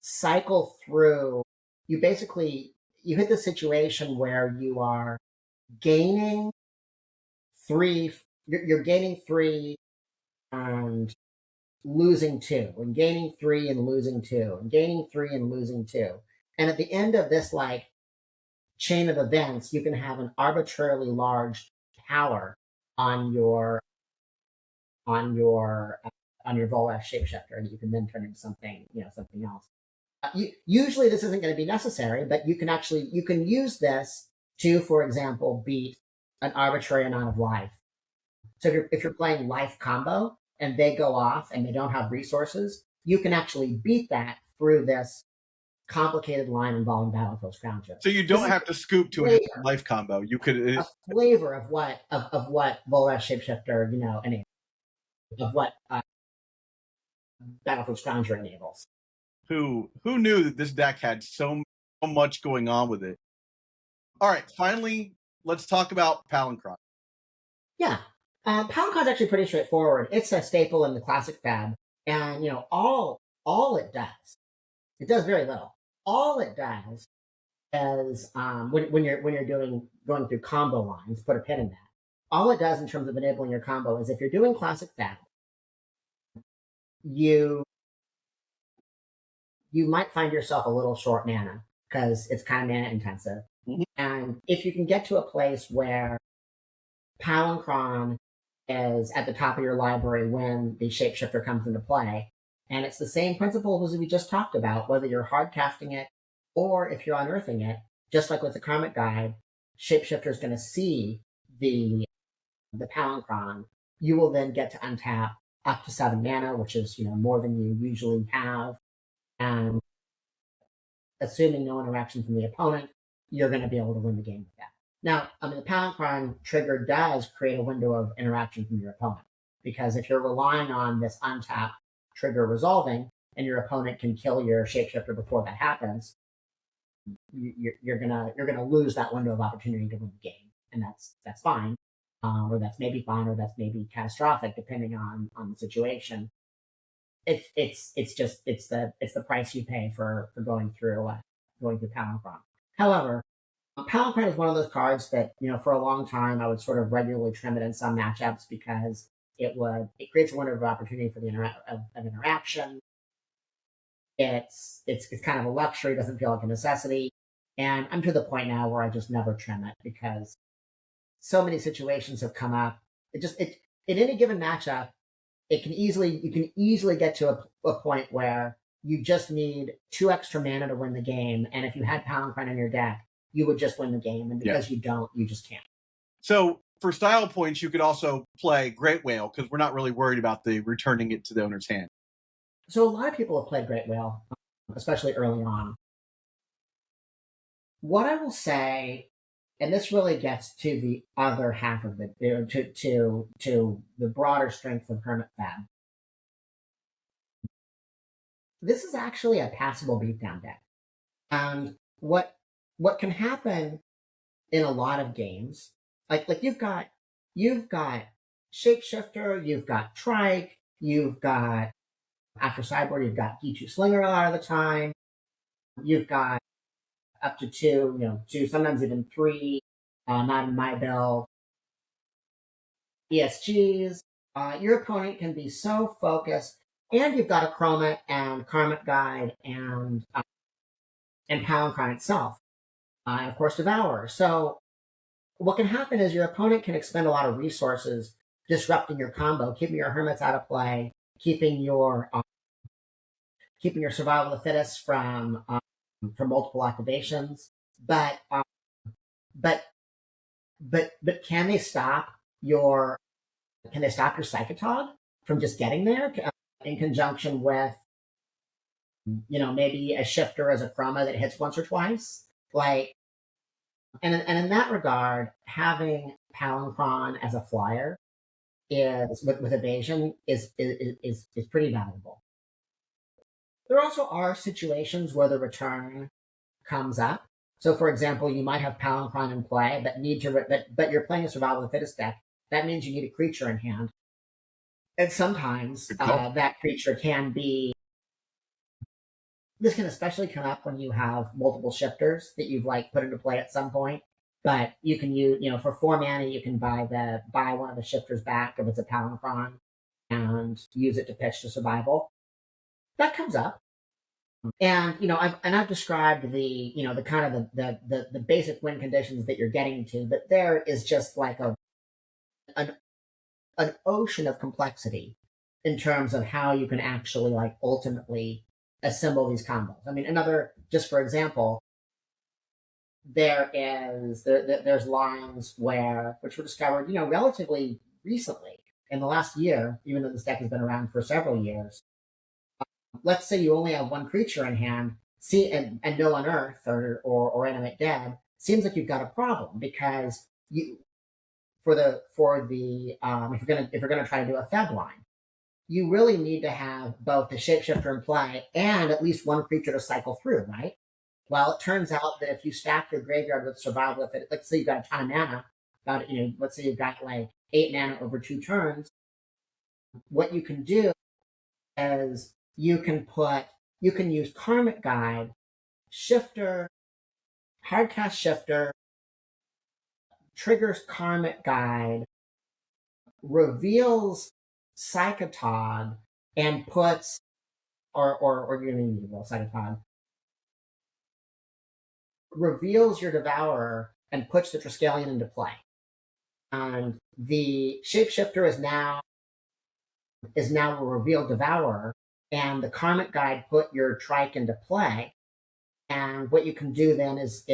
cycle through, you hit the situation where you are gaining 3, you're gaining 3 and losing 2, and gaining 3 and losing 2, and gaining 3 and losing 2. And at the end of this like chain of events, you can have an arbitrarily large power on your Volrath Shapeshifter, and you can then turn into something else. Usually this isn't going to be necessary, but you can use this to, for example, beat an arbitrary amount of life. So if you're playing life combo and they go off and they don't have resources, you can actually beat that through this complicated line involving Battlefield Scrounger. So you don't have to scoop to a life combo. You could a flavor of what Volrath Shapeshifter, enables, of what Battlefield Scrounger enables. Who knew that this deck had so much going on with it? All right, finally, let's talk about Palinchron. Yeah, Palinchron's actually pretty straightforward. It's a staple in the classic F.E.B, and all it does very little. All it does is when you're going through combo lines, put a pin in that. All it does in terms of enabling your combo is if you're doing classic F.E.B, you might find yourself a little short mana because it's kind of mana intensive. Mhm. And if you can get to a place where Palinchron is at the top of your library when the Shapeshifter comes into play, and it's the same principles as we just talked about, whether you're hard casting it or if you're unearthing it, just like with the Karmic Guide, Shapeshifter is going to see the Palinchron. You will then get to untap up to 7 mana, which is more than you usually have, and assuming no interaction from the opponent, you're going to be able to win the game with that. Now, the Palinchron trigger does create a window of interaction from your opponent, because if you're relying on this untapped trigger resolving, and your opponent can kill your Shapeshifter before that happens, you're gonna lose that window of opportunity to win the game, and that's fine, or that's maybe fine, or that's maybe catastrophic depending on the situation. It's the price you pay for going through Palinchron. However, Palinchron is one of those cards that for a long time I would sort of regularly trim it in some matchups because it creates a window of opportunity for the interaction. It's kind of a luxury, doesn't feel like a necessity, and I'm to the point now where I just never trim it because so many situations have come up. In any given matchup, you can easily get to a point where you just need 2 extra mana to win the game, and if you had Palinchron in your deck, you would just win the game, and because you don't, you just can't. So for style points, you could also play Great Whale because we're not really worried about the returning it to the owner's hand. So a lot of people have played Great Whale, especially early on. What I will say, and this really gets to the other half of it, to the broader strength of Hermit F.E.B. This is actually a passable beatdown deck. And what can happen in a lot of games, like you've got Shapeshifter, you've got Trike, you've got after sideboard, you've got G2 Slinger a lot of the time, you've got up to 2, sometimes even 3, not in my build, ESGs. Your opponent can be so focused, and you've got Akroma and Karmic Guide and Palinchron itself, and of course Devourer. So what can happen is your opponent can expend a lot of resources disrupting your combo, keeping your Hermits out of play, keeping your Survival of the Fittest from multiple activations. But can they stop your Psychatog from just getting there in conjunction with maybe a shifter as a chroma that hits once or twice, and in that regard, having Palinchron as a flyer is with evasion is pretty valuable. There also are situations where the return comes up. So, for example, you might have Palinchron in play, but you're playing a Survival of the Fittest deck. That means you need a creature in hand, and sometimes that creature can be. This can especially come up when you have multiple shifters that you've put into play at some point. But you can use, for 4 mana, you can buy one of the shifters back if it's a Palinchron, and use it to pitch to survival. That comes up, and I've described the kind of the basic win conditions that you're getting to, but there is just like an ocean of complexity in terms of how you can actually ultimately assemble these combos. I mean, just for example, there's lines which were discovered, relatively recently in the last year, even though this deck has been around for several years. Let's say you only have 1 creature in hand, and no Unearth or Animate Dead. Seems like you've got a problem because if you're gonna try to do a F.E.B. line, you really need to have both the Shapeshifter in play and at least 1 creature to cycle through, right? Well, it turns out that if you stack your graveyard with Survival of it, let's say you've got a ton of mana, let's say you've got 8 mana over 2 turns, what you can do is you can use Karmic Guide, Shifter, Hardcast Shifter, triggers Karmic Guide, reveals Psychatog, and puts or you're gonna need Psychatog. reveals your Devourer and puts the Triskelion into play. And the Shapeshifter is now a revealed Devourer, and the Karmic Guide put your Trike into play. And what you can do then is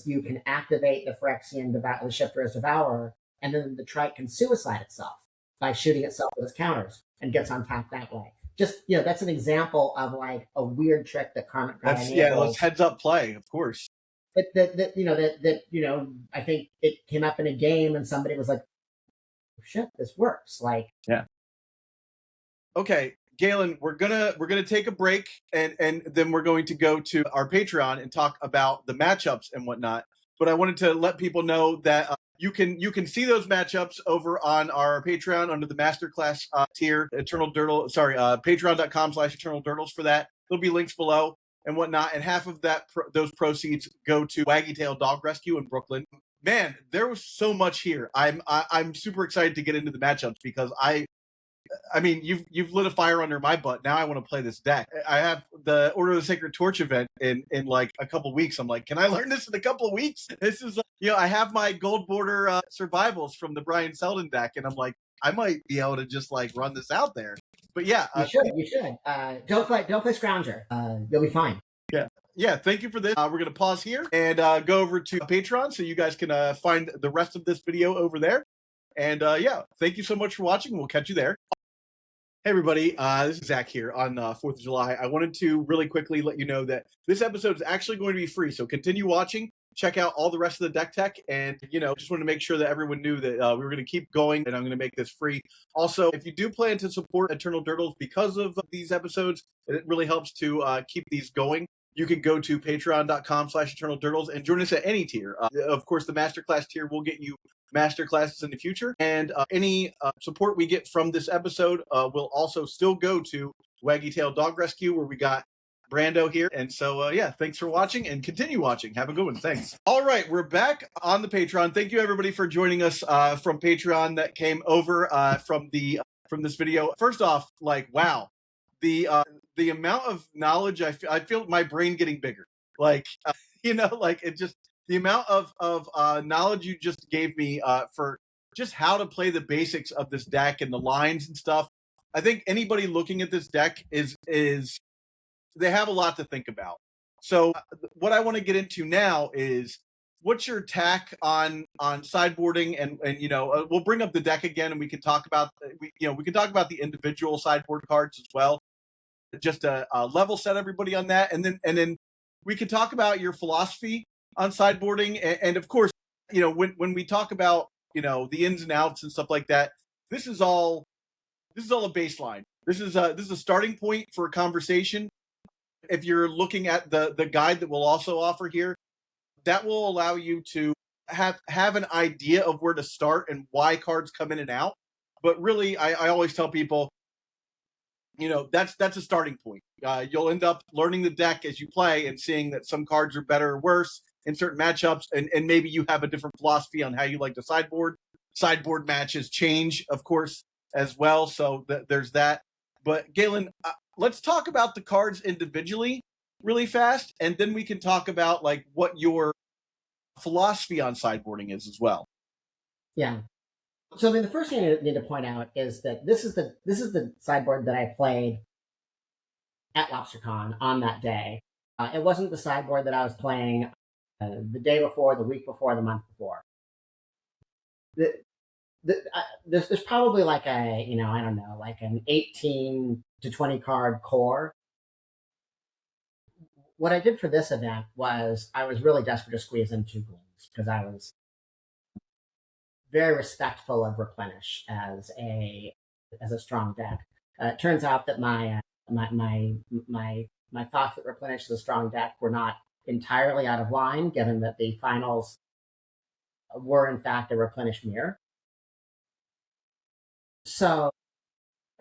you can activate the Phyrexian the Shifter as Devourer, and then the Trike can suicide itself by shooting itself with its counters and gets on top that way. Just, that's an example of like a weird trick that Karmic Guide enables. Yeah, let's heads up play, of course. That I think it came up in a game and somebody was like, oh, shit, this works. Like, yeah. Okay, Galen, we're gonna take a break and then we're going to go to our Patreon and talk about the matchups and whatnot. But I wanted to let people know that you can see those matchups over on our Patreon under the Masterclass tier, patreon.com/EternalDurdles for that. There'll be links below and whatnot, and half of those proceeds go to Waggy Tail Dog Rescue in Brooklyn. Man, there was so much here. I'm super excited to get into the matchups because I mean, you've lit a fire under my butt. Now I want to play this deck. I have the Order of the Sacred Torch event in like a couple weeks. I'm like, can I learn this in a couple of weeks? This is, I have my gold border survivals from the Brian Selden deck, and I'm like, I might be able to just like run this out there. But yeah, you should. Don't play Scrounger. You'll be fine. Yeah, thank you for this. We're going to pause here and go over to Patreon so you guys can find the rest of this video over there. And yeah, thank you so much for watching. We'll catch you there. Hey everybody, this is Zach here on 4th of July. I wanted to really quickly let you know that this episode is actually going to be free, so continue watching. Check out all the rest of the deck tech, and just wanted to make sure that everyone knew that we were going to keep going, and I'm going to make this free. Also, if you do plan to support Eternal Durdles because of these episodes, it really helps to keep these going. You can go to patreon.com/EternalDurdles and join us at any tier. Of course, the Masterclass tier will get you Masterclasses in the future, and any support we get from this episode will also still go to Waggy Tail Dog Rescue, where we got Brando here. And so, yeah, thanks for watching and continue watching. Have a good one. Thanks. All right, we're back on the Patreon. Thank you, everybody, for joining us from Patreon that came over from this video. First off, like, wow, the amount of knowledge I feel my brain getting bigger. Like, like it just. The amount of knowledge you just gave me for just how to play the basics of this deck and the lines and stuff. I think anybody looking at this deck is they have a lot to think about. So what I want to get into now is what's your tack on sideboarding, and we'll bring up the deck again and we can talk about we can talk about the individual sideboard cards as well. Just to level set everybody on that, and then we can talk about your philosophy on sideboarding, and of course, when we talk about the ins and outs and stuff like that, this is all a baseline. This is a starting point for a conversation. If you're looking at the guide that we'll also offer here, that will allow you to have an idea of where to start and why cards come in and out. But really, I always tell people, that's a starting point. You'll end up learning the deck as you play and seeing that some cards are better or worse in certain matchups, and maybe you have a different philosophy on how you like to sideboard. Sideboard matches change, of course, as well, so there's that. But Galen, let's talk about the cards individually really fast, and then we can talk about like what your philosophy on sideboarding is as well. Yeah. So I mean, the first thing I need to point out is that this is the sideboard that I played at LobsterCon on that day. It wasn't the sideboard that I was playing the day before, the week before, the month before. There's probably like I don't know, like an 18 to 20 card core. What I did for this event was I was really desperate to squeeze in 2 Glooms because I was very respectful of Replenish as a strong deck. It turns out that my thoughts that Replenish is a strong deck were not entirely out of line, given that the finals were in fact a Replenish mirror. So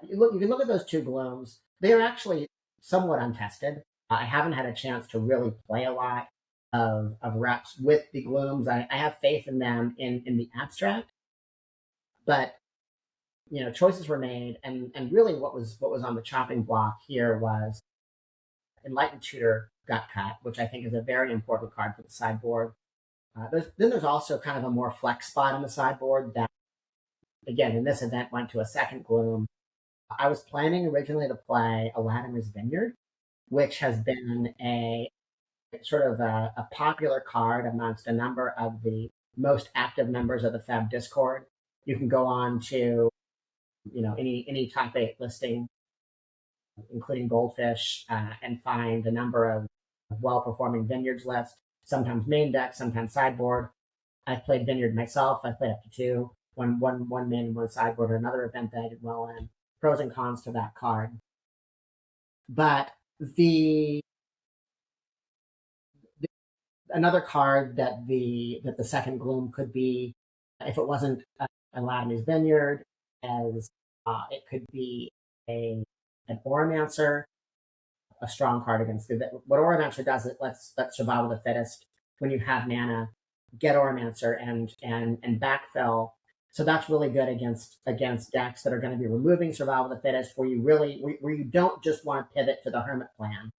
you can look at those 2 Glooms. They are actually somewhat untested. I haven't had a chance to really play a lot of reps with the Glooms. I have faith in them in the abstract, but choices were made, and really what was on the chopping block here was Enlightened Tutor got cut, which I think is a very important card for the sideboard. Then there's also kind of a more flex spot in the sideboard that, again, in this event went to a second Gloom. I was planning originally to play Latimer's Vineyard, which has been a sort of a popular card amongst a number of the most active members of the F.E.B Discord. You can go on to, any top 8 listing, including Goldfish, and find a number of well-performing Vineyards lists, sometimes main deck, sometimes sideboard. I've played Vineyard myself. I've played up to 2, one main, one sideboard, or another event that I did well in. Pros and cons to that card. But another card that the second Gloom could be, if it wasn't Aladdin's Vineyard, as it could be an Oromancer, a strong card against it. What Oromancer does, it lets Survival of the Fittest, when you have mana, get Oromancer and backfill. So that's really good against decks that are going to be removing Survival of the Fittest, where you don't just want to pivot to the Hermit plan.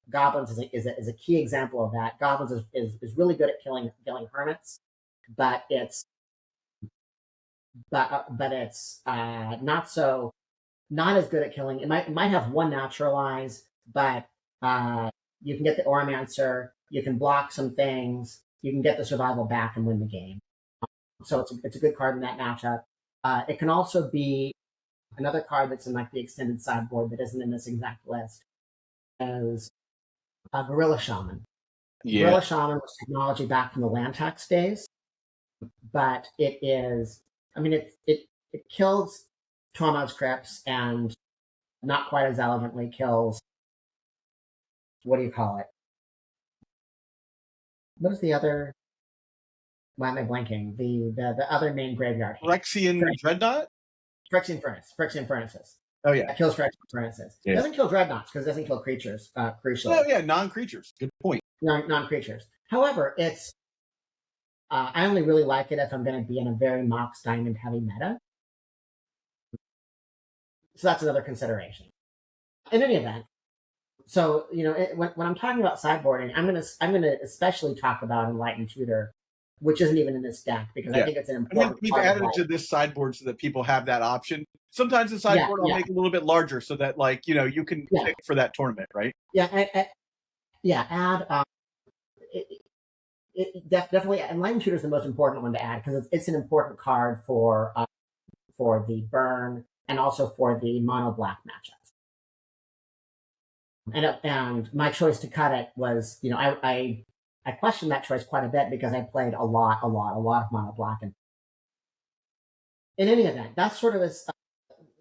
Goblins is a key example of that. Goblins is really good at killing Hermits, but it's not as good at killing. It might have one naturalize, but you can get the Oromancer, you can block some things, you can get the survival back and win the game. So it's a good card in that matchup. It can also be another card that's in like the extended sideboard that isn't in this exact list, as Gorilla Shaman. Yeah. Gorilla Shaman was technology back from the land tax days, but it kills Tormod's Crypts and not quite as elegantly kills, what do you call it? What is the other? Why am I blanking? The other main graveyard. Phyrexian Dreadnought? Phyrexian Furnaces. Oh, yeah. It kills Phyrexian Furnaces. Yeah. It doesn't kill Dreadnoughts because it doesn't kill creatures, crucially. Oh, yeah, non-creatures. Good point. Non-creatures. However, it's... I only really like it if I'm going to be in a very Mox Diamond heavy meta. So that's another consideration. In any event, so, when I'm talking about sideboarding, I'm going to especially talk about Enlightened Tutor, which isn't even in this deck, because I think it's an important we've added it to this sideboard so that people have that option. Sometimes the sideboard I'll make it a little bit larger so that, you can pick for that tournament, right? Yeah, add... definitely, Enlightened Tutor is the most important one to add, because it's an important card for the burn and also for the mono-black matchups. And my choice to cut it was, I questioned that choice quite a bit because I played a lot of mono black. And in any event, that's sort of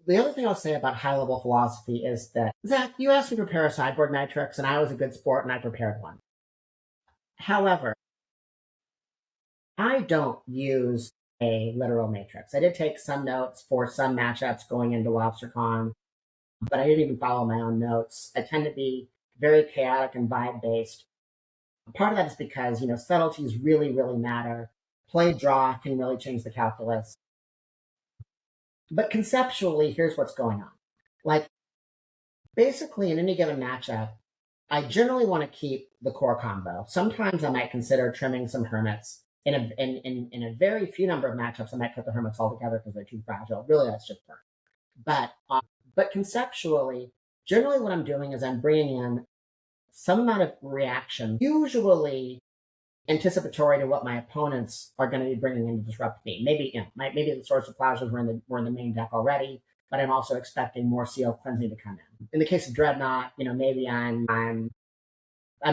the other thing I'll say about high level philosophy is that, Zach, you asked me to prepare a sideboard matrix, and I was a good sport and I prepared one. However, I don't use a literal matrix. I did take some notes for some matchups going into LobsterCon, but I didn't even follow my own notes. I tend to be very chaotic and vibe-based. Part of that is because, subtleties really, really matter. Play draw can really change the calculus. But conceptually, here's what's going on. Basically, in any given matchup, I generally want to keep the core combo. Sometimes I might consider trimming some Hermits. In a very few number of matchups, I might put the Hermits all together because they're too fragile. Really, that's just burn. But conceptually, generally what I'm doing is I'm bringing in some amount of reaction, usually anticipatory to what my opponents are going to be bringing in to disrupt me. Maybe the Swords of Plowshares were in the main deck already, but I'm also expecting more Seal Cleansing to come in. In the case of Dreadnought, maybe I'm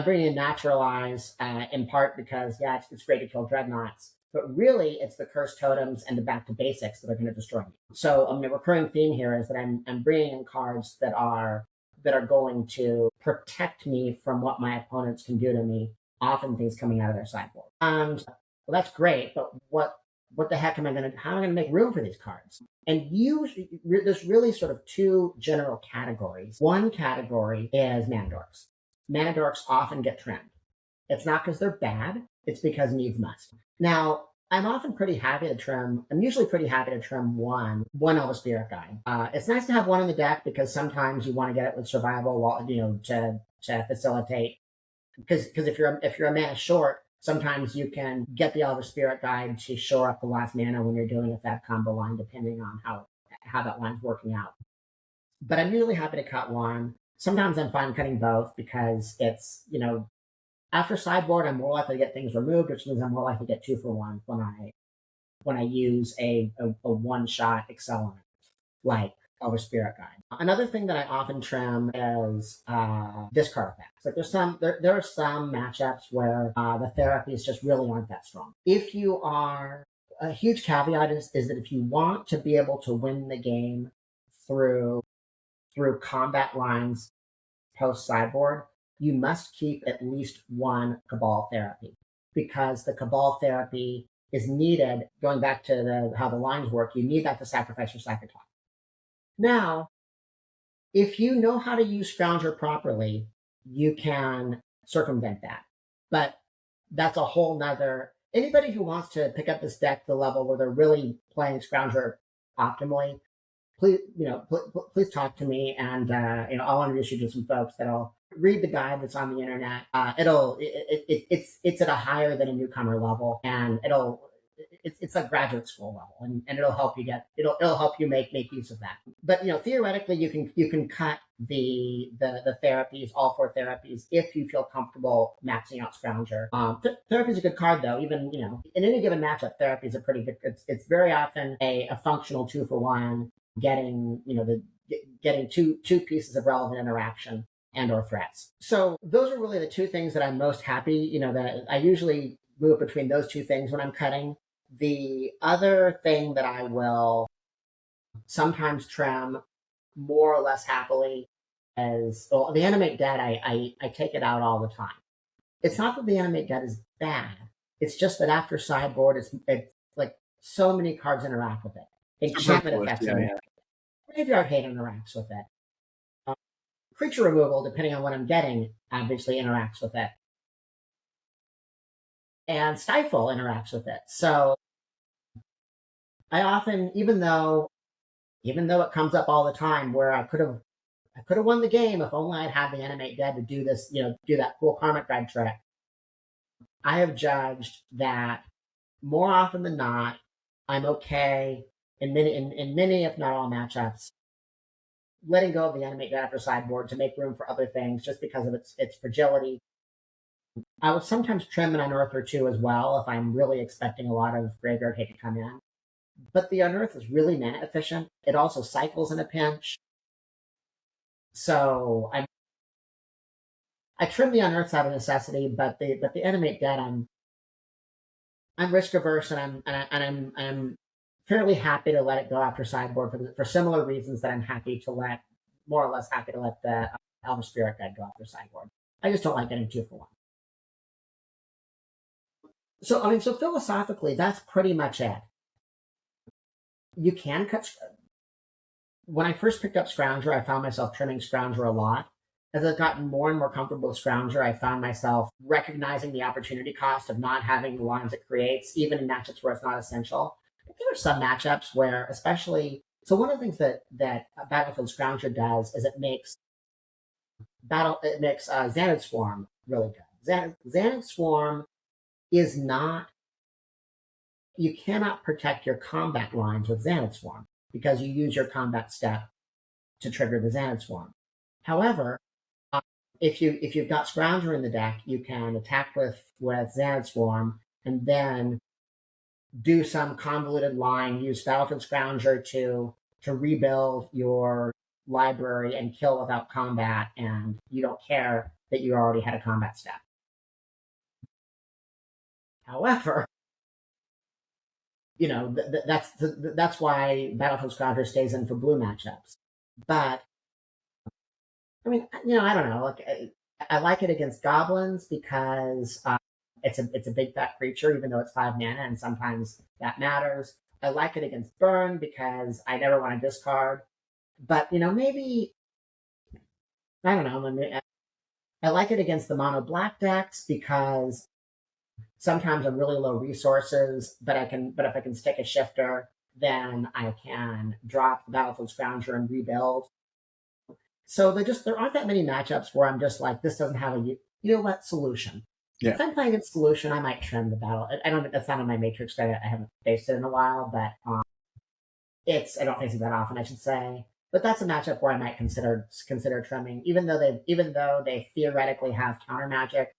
bringing in Naturalize in part because it's great to kill Dreadnoughts, but really it's the Cursed Totems and the Back to Basics that are going to destroy me. So a recurring theme here is that I'm bringing in cards that are going to protect me from what my opponents can do to me, often things coming out of their sideboard. And that's great, but what the heck how am I going to make room for these cards? And usually there's really sort of two general categories. One category is Mana Dorks. Mana Dorks often get trimmed. It's not because they're bad, it's because needs must. Now, I'm usually pretty happy to trim one Elvis Spirit Guide. It's nice to have one in the deck because sometimes you want to get it with survival, to to facilitate. Because if you're a mana short, sometimes you can get the Elder Spirit Guide to shore up the last mana when you're doing a that combo line, depending on how that line's working out. But I'm usually happy to cut one. Sometimes I'm fine cutting both because it's, after sideboard, I'm more likely to get things removed, which means I'm more likely to get 2 for 1 when I use a one-shot accelerant like Elder Spirit Guide. Another thing that I often trim is discard effects. Like there are some matchups where the therapies just really aren't that strong. If you are, a huge caveat is that if you want to be able to win the game through combat lines post sideboard, you must keep at least one Cabal therapy, because the Cabal therapy is needed. Going back to how the lines work, you need that to sacrifice your Psychatog. Now, if you know how to use Scrounger properly, you can circumvent that. But that's a whole nother. Anybody who wants to pick up this deck to the level where they're really playing Scrounger optimally, please talk to me, and I'll introduce you to some folks that'll read the guide that's on the internet. It's at a higher than a newcomer level, and it's like graduate school level, and it'll help you it'll help you make use of that. But theoretically, you can cut the therapies, all 4 therapies, if you feel comfortable maxing out Scrounger. Therapy is a good card, though. Even in any given matchup, therapy is a pretty good. It's very often a functional 2 for 1. Getting getting two pieces of relevant interaction and or threats. So those are really the 2 things that I'm most happy. That I usually move between those 2 things when I'm cutting. The other thing that I will sometimes trim more or less happily is the Animate Dead. I take it out all the time. It's not that the Animate Dead is bad. It's just that after sideboard, it's like so many cards interact with it. Enchantment effects Graveyard Hate interacts with it. Creature removal, depending on what I'm getting, obviously interacts with it. And Stifle interacts with it. So I often, even though it comes up all the time, where I could have won the game if only I'd had the Animate Dead to do this, do that cool Karmic Guide trick. I have judged that more often than not, I'm okay in many, if not all matchups, letting go of the Animate Dead after sideboard to make room for other things, just because of its fragility. I will sometimes trim an Unearth or 2 as well if I'm really expecting a lot of Graveyard Hate to come in. But the Unearth is really mana efficient. It also cycles in a pinch. So I trim the Unearths out of necessity, but the Animate Dead, I'm risk averse, and I'm fairly happy to let it go after sideboard for similar reasons that I'm more or less happy to let the Elder Spirit Guide go after sideboard. I just don't like getting 2 for 1. So philosophically, that's pretty much it. You can cut. When I first picked up Scrounger, I found myself trimming Scrounger a lot. As I've gotten more and more comfortable with Scrounger, I found myself recognizing the opportunity cost of not having the lines it creates, even in matchups where it's not essential. But there are some matchups where, especially, so one of the things that Battlefield Scrounger does is it makes Xanad Swarm really good. Xanad Swarm is not. You cannot protect your combat lines with Xanad Swarm because you use your combat step to trigger the Xanad Swarm. However, if you've got Scrounger in the deck, you can attack with Xanad Swarm and then do some convoluted line, use Battlefield Scrounger to rebuild your library and kill without combat, and you don't care that you already had a combat step. However, that's why Battlefield Scrounger stays in for blue matchups. But I don't know. I like it against Goblins because it's a big fat creature, even though it's 5 mana, and sometimes that matters. I like it against Burn because I never want to discard. But maybe I don't know. I like it against the mono black decks because sometimes I'm really low resources, but if I can stick a shifter, then I can drop the Battlefield Scrounger and rebuild. So there aren't that many matchups where I'm just like, this doesn't have a, solution. Yeah. If I'm playing against solution, I might trim the battle. I don't, that's not on my matrix guide. I haven't faced it in a while, but I don't face it that often, I should say. But that's a matchup where I might consider trimming, even though they theoretically have counter magic.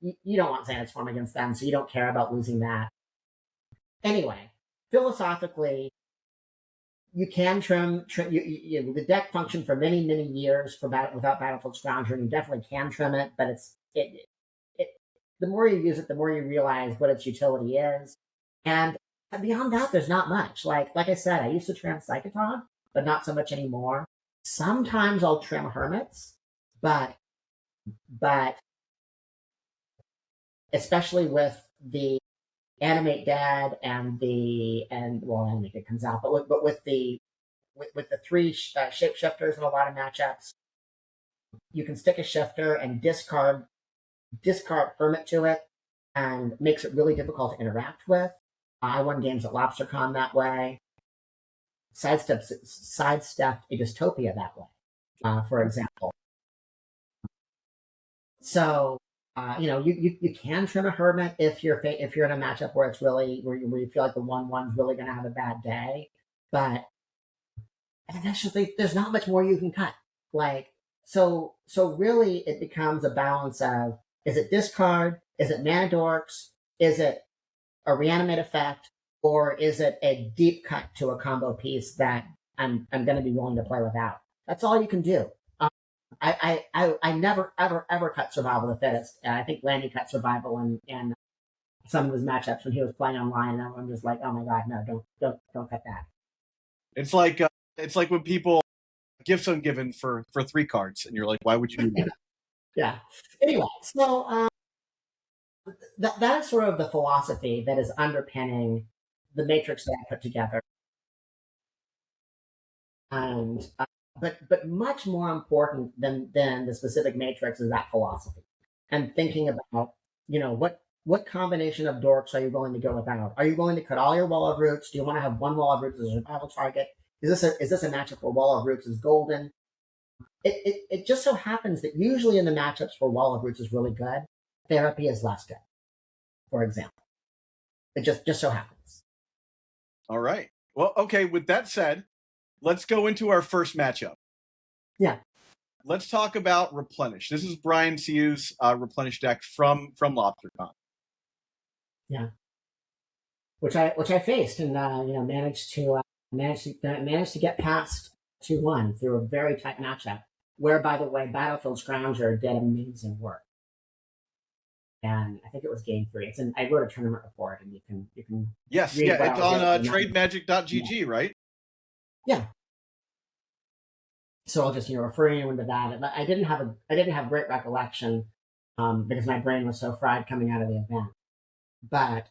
You don't want Sandstorm against them, so you don't care about losing that. Anyway, philosophically, you can trim the deck functioned for many, many years without Battlefield Scrounger, and you definitely can trim it, but the more you use it, the more you realize what its utility is. And beyond that, there's not much. Like I said, I used to trim Psychatog, but not so much anymore. Sometimes I'll trim Hermits, but especially with the Animate Dead Animate Dead comes out, but with the 3 shapeshifters in a lot of matchups, you can stick a shifter and discard Hermit to it, and makes it really difficult to interact with. I won games at LobsterCon that way. Sidestepped a Dystopia that way, for example. So you can trim a Hermit if you're in a matchup where it's really where you feel like the 1/1's really going to have a bad day, but eventually there's not much more you can cut. So really it becomes a balance of, is it discard? Is it mana dorks? Is it a reanimate effect? Or is it a deep cut to a combo piece that I'm going to be willing to play without? That's all you can do. I never, ever cut Survival of the Fittest. I think Landy cut Survival in some of his matchups when he was playing online, and I'm just like, oh my god, no, don't cut that. It's like when people gifts ungiven for 3 cards, and you're like, why would you do that? Yeah. Anyway, so that is sort of the philosophy that is underpinning the matrix that I put together. And but much more important than the specific matrix is that philosophy, and thinking about what combination of dorks are you going to go without? Are you going to cut all your Wall of Roots? Do you want to have one Wall of Roots as a survival target? Is this a matchup where Wall of Roots is golden? It just so happens that usually in the matchups where Wall of Roots is really good, Therapy is less good, for example. It just so happens. All right. Well, okay, with that said, let's go into our first matchup. Yeah. Let's talk about Replenish. This is Brian Siu's Replenish deck from LobsterCon. Yeah. Which I faced and managed to get past 2-1 through a very tight matchup, where, by the way, Battlefield Scrounger did amazing work. And I think it was game 3. I wrote a tournament report, and you can. Yes, yeah, it's on trademagic.gg, right? Yeah. So I'll just refer anyone to that. But I didn't have great recollection because my brain was so fried coming out of the event. But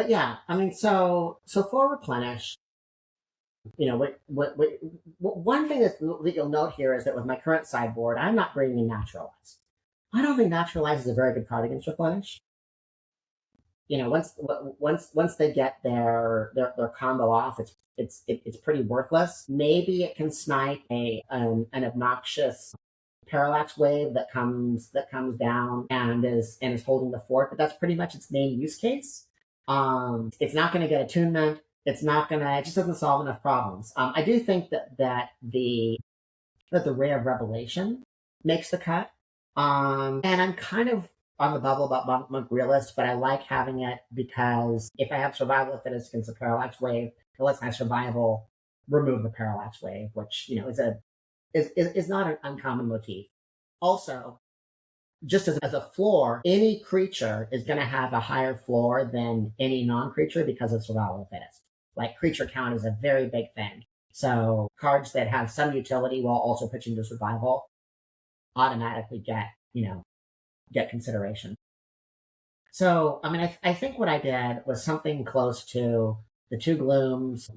yeah, I mean, so for Replenish, one thing that you'll note here is that with my current sideboard, I'm not bringing in Naturalize. I don't think Naturalize is a very good card against Replenish. Once they get their combo off, it's pretty worthless. Maybe it can snipe an obnoxious Parallax Wave that comes down and is holding the fort, but that's pretty much its main use case. It's not going to get attunement. It just doesn't solve enough problems. I do think that the Ray of Revelation makes the cut. And I'm kind of on the bubble about Monk Realist, but I like having it because if I have Survival of the Fittest against a Parallax Wave, it lets my survival remove the Parallax Wave, which is not an uncommon motif. Also, just as a floor, any creature is going to have a higher floor than any non-creature because of Survival of the Fittest. Like, creature count is a very big thing. So cards that have some utility while also pitching to survival automatically get consideration. So, I mean, I think what I did was something close to the 2 Glooms.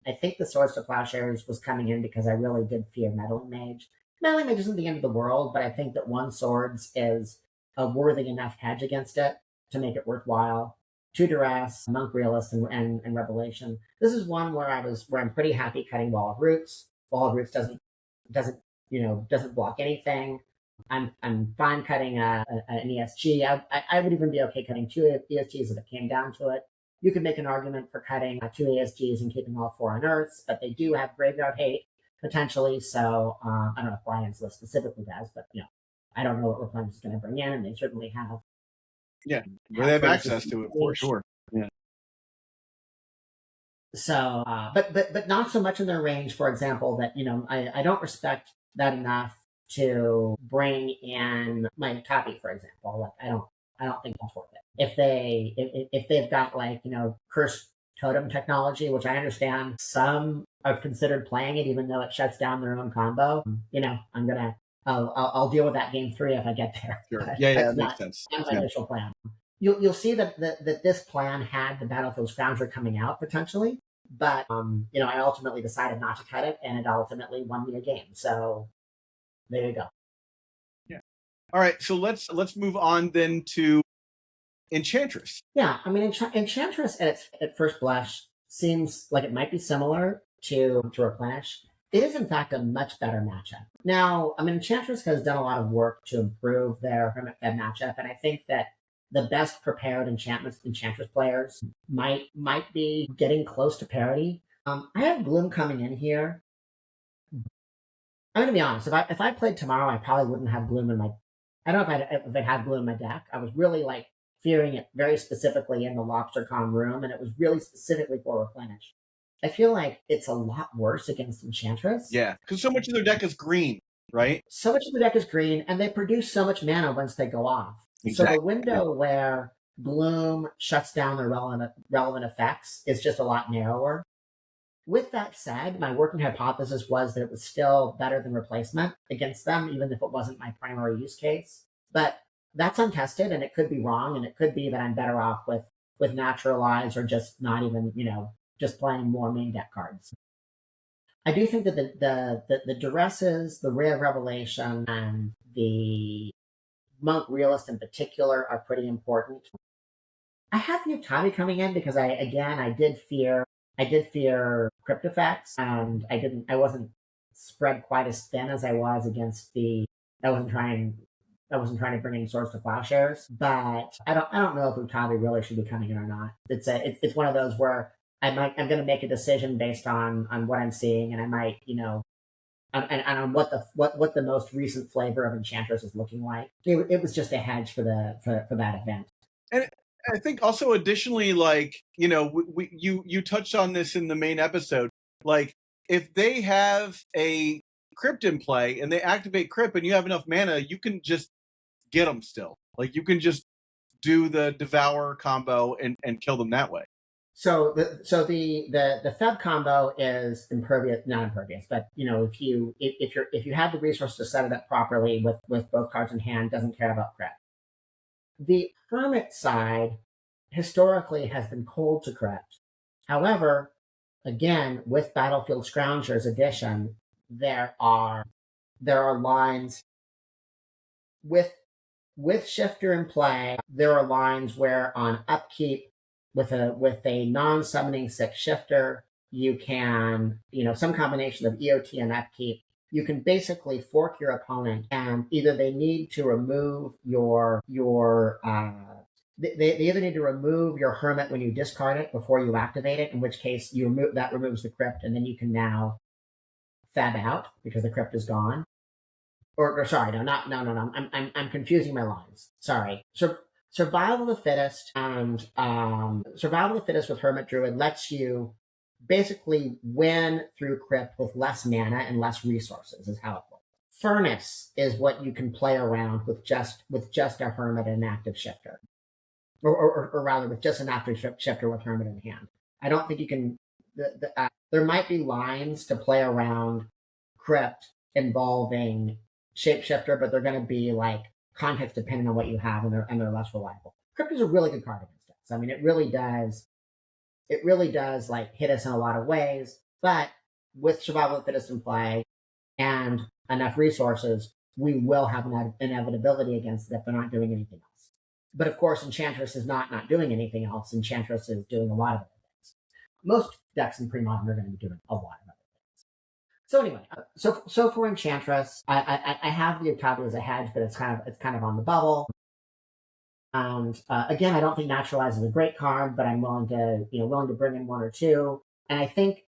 I think the Swords to Plowshares was coming in because I really did fear Meddling Mage. Meddling Mage isn't the end of the world, but I think that 1 Swords is a worthy enough hedge against it to make it worthwhile. 2 Duress, Monk Realist, and Revelation. This is one where I'm pretty happy cutting Wall of Roots. Wall of Roots doesn't block anything. I'm fine cutting an ESG. I would even be okay cutting 2 ESGs if it came down to it. You could make an argument for cutting 2 ESGs and keeping all 4 unearths, but they do have graveyard hate potentially. So I don't know if Brian's list specifically does, but I don't know what Replenish is going to bring in, and they certainly have. Yeah, they have access to it for sure. Yeah. So, but not so much in their range. For example, that I don't respect that enough to bring in my copy, for example. Like I don't think that's worth it. If they've got cursed totem technology, which I understand some have considered playing it, even though it shuts down their own combo. I'll deal with that game 3 if I get there. Sure. Yeah, that makes sense. That's my initial plan. You'll see that this plan had the Battlefield Scrounger coming out potentially, but I ultimately decided not to cut it, and it ultimately won me a game. So there you go. Yeah. All right. So let's move on then to Enchantress. Yeah, I mean, Enchantress at first blush seems like it might be similar to Replenish. It is, in fact, a much better matchup. Now, I mean, Enchantress has done a lot of work to improve their Hermit F.E.B matchup, and I think that the best prepared Enchantress players might be getting close to parity. I have Gloom coming in here. I'm going to be honest. If I played tomorrow, I probably wouldn't have Gloom in my. I don't know if I'd have Gloom in my deck. I was really fearing it very specifically in the LobsterCon room, and it was really specifically for Replenish. I feel like it's a lot worse against Enchantress. Yeah, because so much of their deck is green, right? So much of the deck is green, and they produce so much mana once they go off. Exactly. So the window where Gloom shuts down their relevant effects is just a lot narrower. With that said, my working hypothesis was that it was still better than replacement against them, even if it wasn't my primary use case. But that's untested, and it could be wrong, and it could be that I'm better off with Naturalize or just not even, just playing more main deck cards. I do think that the Duresses, the Ray of Revelation, and the Monk Realist in particular are pretty important. I have the Utabi coming in because I did fear crypt effects, and I wasn't spread quite as thin as I was against I wasn't trying to bring in Swords to Plowshares, but I don't know if Utabi really should be coming in or not. It's one of those where I'm going to make a decision based on what I'm seeing, and I might, and on what the most recent flavor of Enchantress is looking like. It was just a hedge for that event. And I think also additionally, you touched on this in the main episode, if they have a crypt in play and they activate crypt and you have enough mana, you can just get them still. You can just do the Devour combo and kill them that way. So the F.E.B combo is not impervious, but if you have the resources to set it up properly with both cards in hand, doesn't care about crypt. The Hermit side historically has been cold to crypt. However, again, with Battlefield Scrounger's addition, there are lines with Shifter in play. There are lines where on upkeep with a non-summoning 6 Shifter, you can, some combination of EOT and upkeep, you can basically fork your opponent, and either they need to remove they either need to remove your Hermit when you discard it before you activate it, in which case that removes the crypt, and then you can now F.E.B out because the crypt is gone. Or sorry, no. I'm confusing my lines. Sorry. Survival of the Fittest and Survival of the Fittest with Hermit Druid lets you basically win through crypt with less mana and less resources, is how it works. Furnace is what you can play around with just a Hermit and an active Shifter. Or rather, with just an active Shifter with Hermit in hand. I don't think you can... there might be lines to play around crypt involving Shapeshifter, but they're going to be context depending on what you have, and they're less reliable. Crypt is a really good card against us. I mean, it really does hit us in a lot of ways, but with Survival of the Fittest in play and enough resources, we will have an inevitability against it if they're not doing anything else. But of course, Enchantress is not doing anything else. Enchantress is doing a lot of other things. Most decks in Premodern are going to be doing a lot of other things. So anyway, so for Enchantress, I have the Octavia as a hedge, but it's kind of on the bubble. And again, I don't think Naturalize is a great card, but I'm willing to bring in one or two. And I think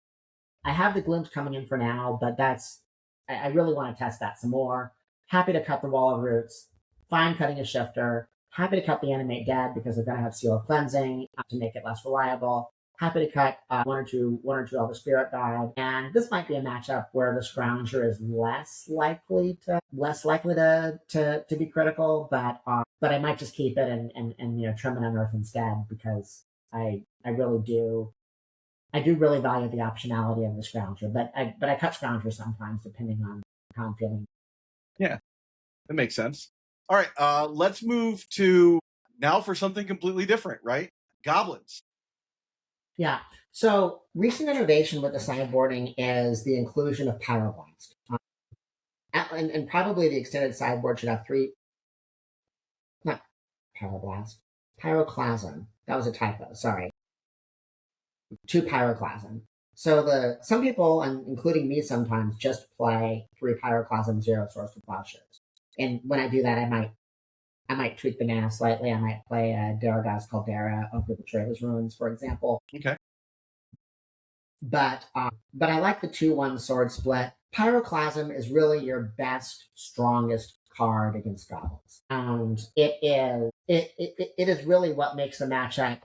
I have the Glimpse coming in for now, but I really want to test that some more. Happy to cut the Wall of Roots. Fine cutting a Shifter. Happy to cut the Animate Dead because they're going to have Seal of Cleansing to make it less reliable. Happy to cut one or two Elder Spirit Guide. And this might be a matchup where the Scrounger is less likely to be critical, but I might just keep it and trim it on Earth instead because I really do. I do really value the optionality of the Scrounger, but I cut Scrounger sometimes depending on how I'm feeling. Yeah, that makes sense. All right, let's move to now for something completely different, right? Goblins. Yeah. So recent innovation with the sideboarding is the inclusion of Pyroblast. And probably the extended sideboard should have not Pyroblast, Pyroclasm. That was a typo, sorry. 2 Pyroclasm. So some people, and including me sometimes, just play 3 Pyroclasm, 0 Source to Plowshares. And when I do that, I might tweak the mana slightly. I might play Daragaz Caldera over the Trader's Ruins, for example. Okay. But I like the 2-1 sword split. Pyroclasm is really your best, strongest card against goblins. And it is really what makes the matchup,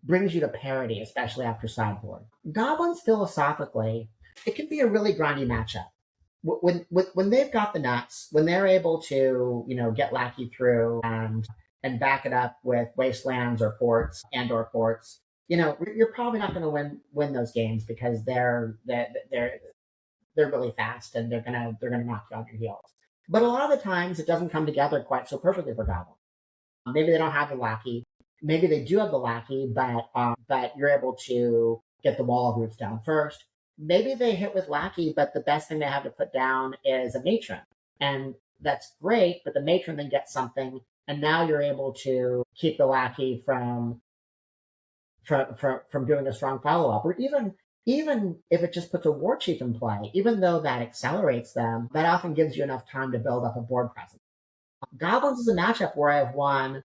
brings you to parity, especially after sideboard. Goblins, philosophically, it can be a really grindy matchup. When they've got the nuts, when they're able to, get Lackey through and back it up with wastelands or ports, you're probably not going to win those games because they're really fast and they're gonna knock you off your heels. But a lot of the times it doesn't come together quite so perfectly for goblins. Maybe they don't have the Lackey. Maybe they do have the Lackey, but you're able to get the Wall of Roots down first. Maybe they hit with Lackey, but the best thing they have to put down is a Matron. And that's great, but the Matron then gets something, and now you're able to keep the Lackey from doing a strong follow-up. Or even if it just puts a War Chief in play, even though that accelerates them, that often gives you enough time to build up a board presence. Goblins is a matchup where I've won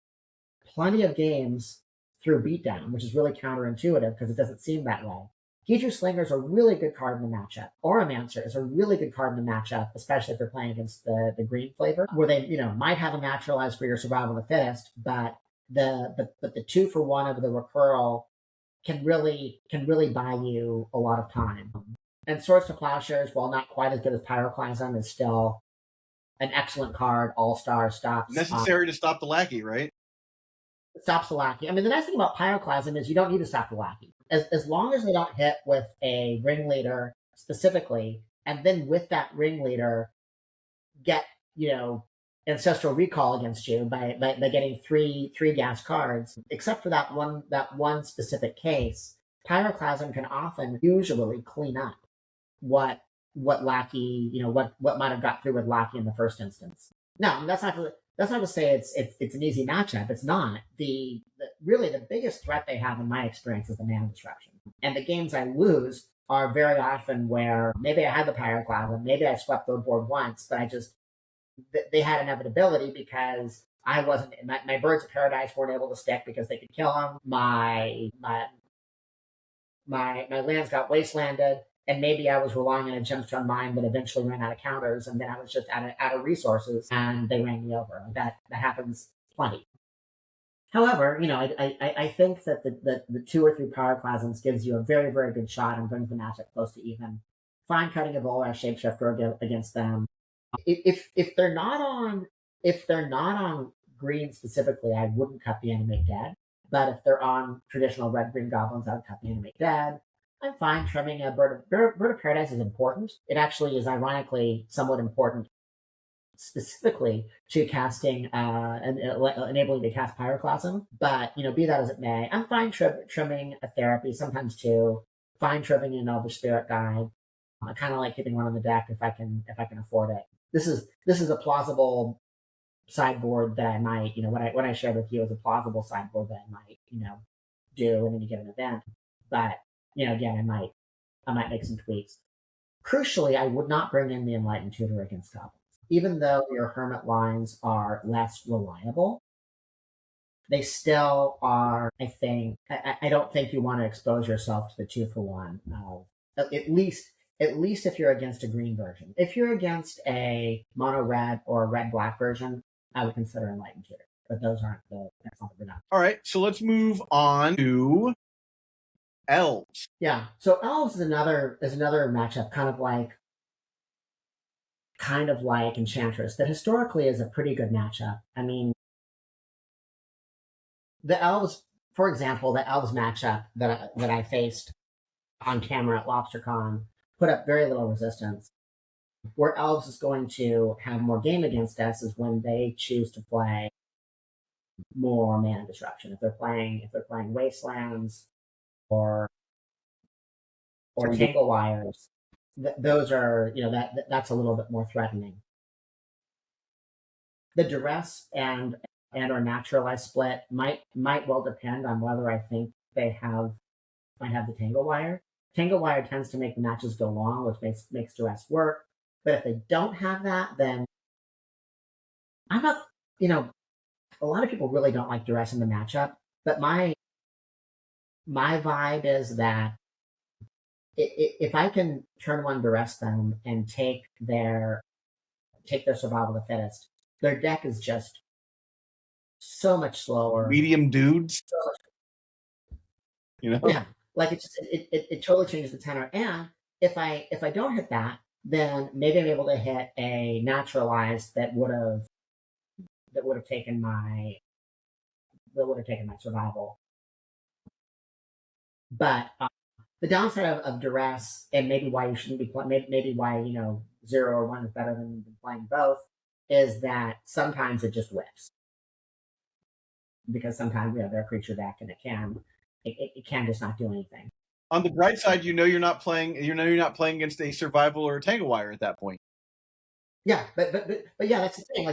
plenty of games through beatdown, which is really counterintuitive because it doesn't seem that way. Hiju Slinger is a really good card in the matchup. Auramancer is a really good card in the matchup, especially if they're playing against the green flavor, where they might have a naturalized for your Survival of the Fittest, but the 2-for-1 of the Recurl can really buy you a lot of time. And Swords to Plowshares, while not quite as good as Pyroclasm, is still an excellent card. All-Star stops. Necessary to stop the Lackey, right? Stops the Lackey. I mean, the nice thing about Pyroclasm is you don't need to stop the Lackey. As long as they don't hit with a ringleader specifically, and then with that ringleader get, Ancestral Recall against you by getting three gas cards, except for that one specific case, Pyroclasm can often usually clean up what Lackey, what might have got through with Lackey in the first instance. No, that's not to say it's an easy matchup. It's not. Really the biggest threat they have in my experience is the mana disruption. And the games I lose are very often where maybe I had the Pyroclasm, maybe I swept the board once, but they had inevitability because I wasn't. My Birds of Paradise weren't able to stick because they could kill them. My lands got wastelanded, and maybe I was relying on a Gemstone Mine that eventually ran out of counters, and then I was just out of resources, and they ran me over. That happens plenty. However, I think that the 2 or 3 Pyroclasms gives you a very, very good shot and brings the matchup close to even. Fine cutting a Volrath Shapeshifter against them. If they're not on green specifically, I wouldn't cut the Animate Dead. But if they're on traditional red-green goblins, I would cut the Animate Dead. I'm fine trimming a Bird of Paradise is important. It actually is ironically somewhat important specifically to casting and enabling to cast Pyroclasm. But be that as it may, I'm fine trimming a Therapy, sometimes 2. Fine trimming an Elder Spirit Guide. I kind of like keeping one on the deck if I can afford it. This is a plausible sideboard that I might, what I shared with you is a plausible sideboard that I might, do in any given event. But again, I might make some tweaks. Crucially, I would not bring in the Enlightened Tutor against Goblins. Even though your Hermit lines are less reliable, they still are, I think, I don't think you want to expose yourself to the 2-for-1. At least if you're against a green version. If you're against a mono red or red black version, I would consider Enlightened Tutor. But that's not the renown. All right, so let's move on to Elves. Yeah, so Elves is another matchup, kind of like Enchantress, that historically is a pretty good matchup. I mean, the Elves, for example, the Elves matchup that I faced on camera at LobsterCon put up very little resistance. Where Elves is going to have more game against us is when they choose to play more mana disruption. If they're playing Wastelands or Tangle Wires, those are, that's a little bit more threatening. The Duress and or Naturalized split might well depend on whether I think they might have the Tangle Wire. Tangle Wire tends to make the matches go long, which makes Duress work. But if they don't have that, then I'm not, a lot of people really don't like Duress in the matchup. But my vibe is that if I can turn one Duress them and take their Survival of the Fittest, their deck is just so much slower. Medium dudes. Yeah. Like it totally changes the tenor. And if I don't hit that, then maybe I'm able to hit a Naturalized that would have taken my survival. But the downside of Duress, and maybe why you shouldn't be playing, maybe why 0 or 1 is better than playing both, is that sometimes it just whiffs. Because sometimes they're a creature deck and it can just not do anything. On the bright side, you're not playing against a Survival or a Tangle Wire at that point. Yeah, but yeah, that's the thing.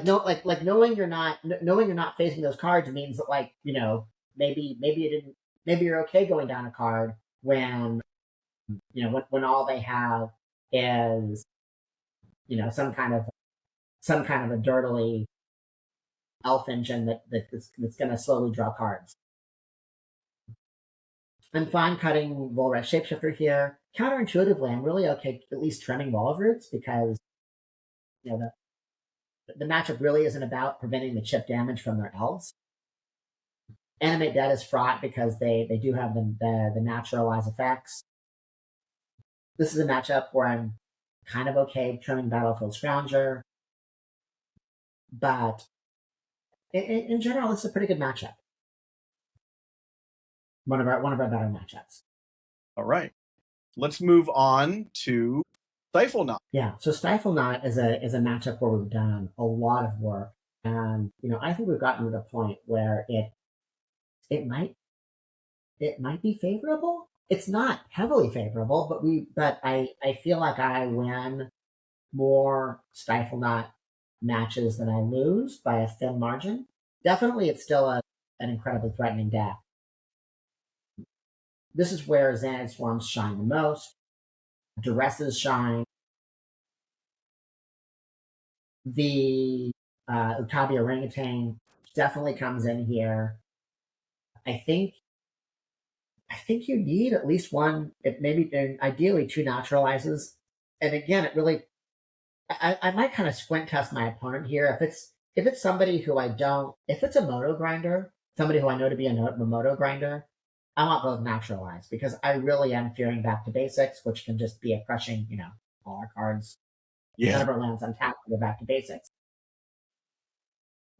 Like knowing you're not facing those cards means that maybe you're okay going down a card when when all they have is some kind of a dirtily elf engine that's going to slowly draw cards. I'm fine cutting Volrath Shapeshifter here. Counterintuitively, I'm really okay at least trimming Wall of Roots because the matchup really isn't about preventing the chip damage from their elves. Animate Dead is fraught because they do have the naturalized effects. This is a matchup where I'm kind of okay trimming Battlefield Scrounger, but in general, it's a pretty good matchup. One of our better matchups. All right, let's move on to Stiflenought. Yeah, so Stiflenought is a matchup where we've done a lot of work, and I think we've gotten to the point where it might be favorable. It's not heavily favorable, but I feel like I win more Stiflenought matches than I lose by a thin margin. Definitely, it's still an incredibly threatening deck. This is where Xanad Swarms shine the most. Duresses shine. The Utabi Orangutan definitely comes in here. I think you need at least one, ideally 2 naturalizes. And again, it really, I might kind of squint test my opponent here. If it's somebody who if it's a moto grinder, somebody who I know to be a moto grinder, I want both naturalized because I really am fearing Back to Basics, which can just be a crushing, all our cards. Yeah. None of our lands untapped to go Back to Basics.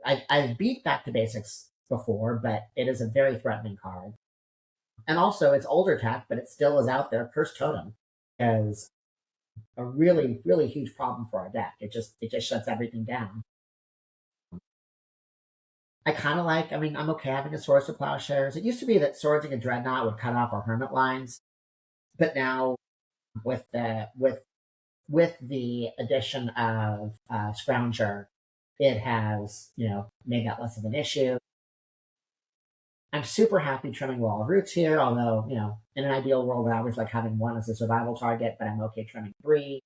I've beat Back to Basics before, but it is a very threatening card. And also, it's older tech, but it still is out there. Cursed Totem is a really, really huge problem for our deck. It just shuts everything down. I'm okay having a Swords to Plowshares. It used to be that Swordsing a Dreadnought would cut off our Hermit lines, but now with the addition of Scrounger, it has made that less of an issue. I'm super happy trimming Wall of Roots here, although, in an ideal world, I always like having one as a survival target, but I'm okay trimming 3.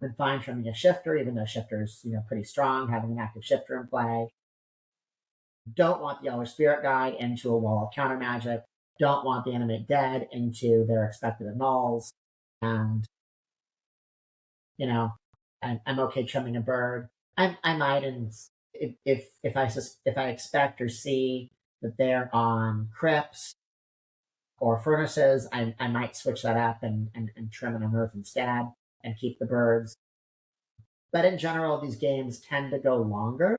Been fine trimming a shifter, even though shifter's, pretty strong, having an active shifter in play. Don't want the Elder Spirit Guide into a wall of counter magic. Don't want the Animate Dead into their expected annuls. And, I'm okay trimming a bird. I might, and if I expect or see that they're on crypts or furnaces, I might switch that up and trim an unearth instead and keep the birds. But in general, these games tend to go longer.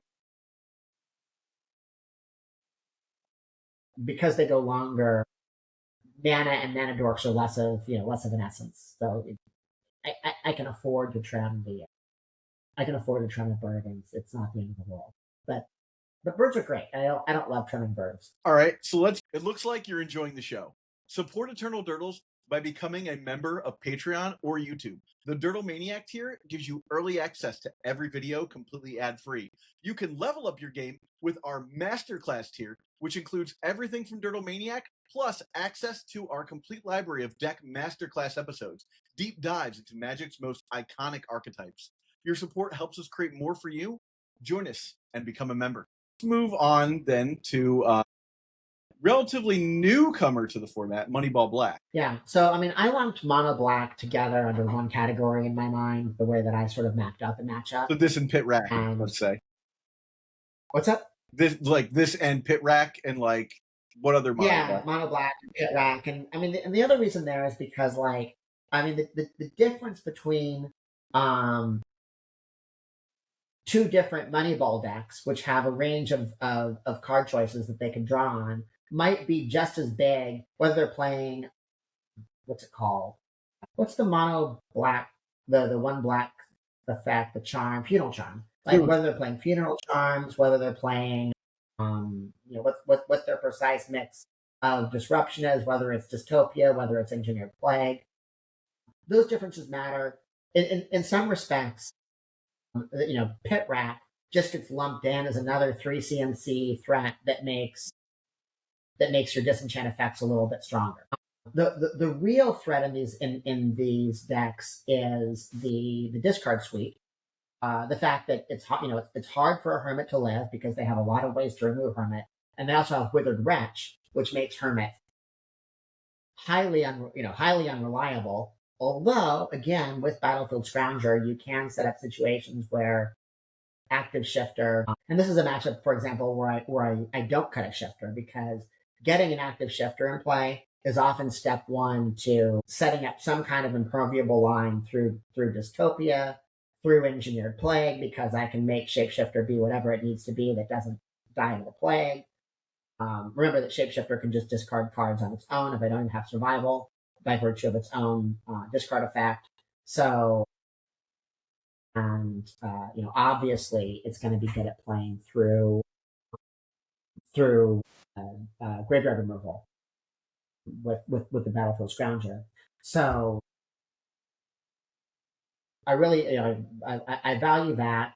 Because they go longer, mana and mana dorks are less of an essence. So I can afford to trim the bird, and it's not the end of the world. But birds are great. I don't love trimming birds. All right, so it looks like you're enjoying the show. Support Eternal Durdles by becoming a member of Patreon or YouTube. The Durdle Maniac tier gives you early access to every video completely ad-free. You can level up your game with our Masterclass tier, which includes everything from Durdle Maniac, plus access to our complete library of deck Masterclass episodes, deep dives into Magic's most iconic archetypes. Your support helps us create more for you. Join us and become a member. Let's move on then to relatively newcomer to the format, Moneyball Black. Yeah, so I lumped Mono Black together under one category in my mind, the way that I sort of mapped out the matchup. So this and Pit Rack, let's say. What's up? This and Pit Rack, and like what other Mono Black? Mono Black and Pit Rack, and the other reason there is because the difference between two different Moneyball decks, which have a range of card choices that they can draw on, might be just as big, whether they're playing, what's it called? What's the Mono Black, the one black effect, the charm, Funeral Charm. Whether they're playing Funeral Charms, whether they're playing, what their precise mix of disruption is, whether it's Dystopia, whether it's Engineered Plague. Those differences matter. In some respects, Pit Rat just gets lumped in as another 3 CMC threat that makes your disenchant effects a little bit stronger. The real threat in these decks is the discard suite. The fact that it's hard for a Hermit to live because they have a lot of ways to remove Hermit, and they also have Withered Wretch, which makes Hermit highly unreliable. Although, again, with Battlefield Scrounger, you can set up situations where active shifter, and this is a matchup, for example, where I don't cut a shifter, because getting an active shifter in play is often step one to setting up some kind of impermeable line through Dystopia, through Engineered Plague, because I can make Shapeshifter be whatever it needs to be that doesn't die of the plague. Remember that Shapeshifter can just discard cards on its own if I don't even have survival, by virtue of its own discard effect. So, and obviously it's going to be good at playing through graveyard removal with the Battlefield Scrounger. So I really, I value that.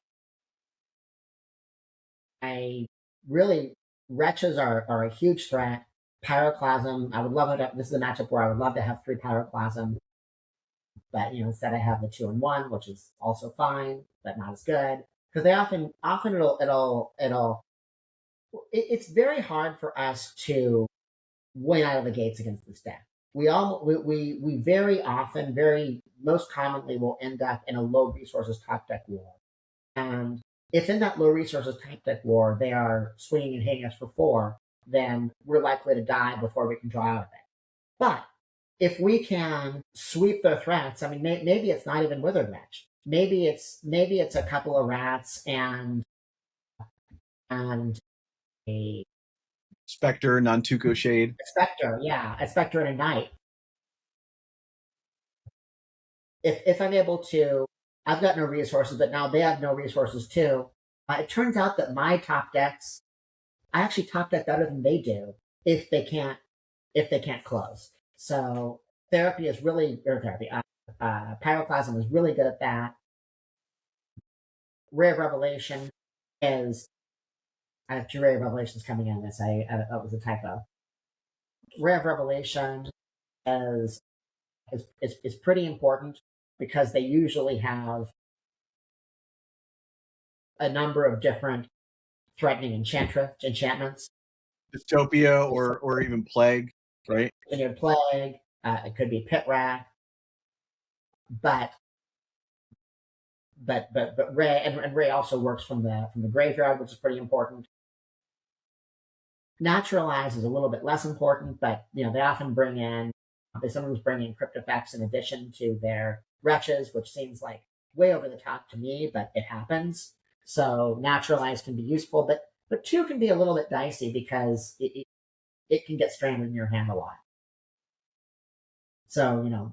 Wretches are a huge threat. Pyroclasm, I would love it. This is a matchup where I would love to have 3 Pyroclasm, but instead I have the 2 and 1, which is also fine, but not as good, because they often it's very hard for us to win out of the gates against this deck. We very often, most commonly, will end up in a low resources top deck war, and if in that low resources top deck war they are swinging and hitting us for 4, then we're likely to die before we can draw out of it. But if we can sweep their threats, maybe it's not even Withered Wretch. Maybe it's a couple of rats and a Spectre, non-Tuco Shade. A Spectre and a Knight. If I'm able to, I've got no resources, but now they have no resources too. It turns out that my top decks, I actually top deck better than they do if they can't close. So Pyroclasm is really good at that. Ray of Revelation is, I have 2 Ray of Revelations coming in. That was a typo. Ray of Revelation is pretty important because they usually have a number of different threatening enchantments. Dystopia or even Plague, right? Engineered Plague, it could be Pit Rack, but Ray and Ray also works from the graveyard, which is pretty important. Naturalize is a little bit less important, but they often they sometimes bring in crypt effects in addition to their wretches, which seems like way over the top to me, but it happens. So naturalize can be useful, but 2 can be a little bit dicey because it can get stranded in your hand a lot. So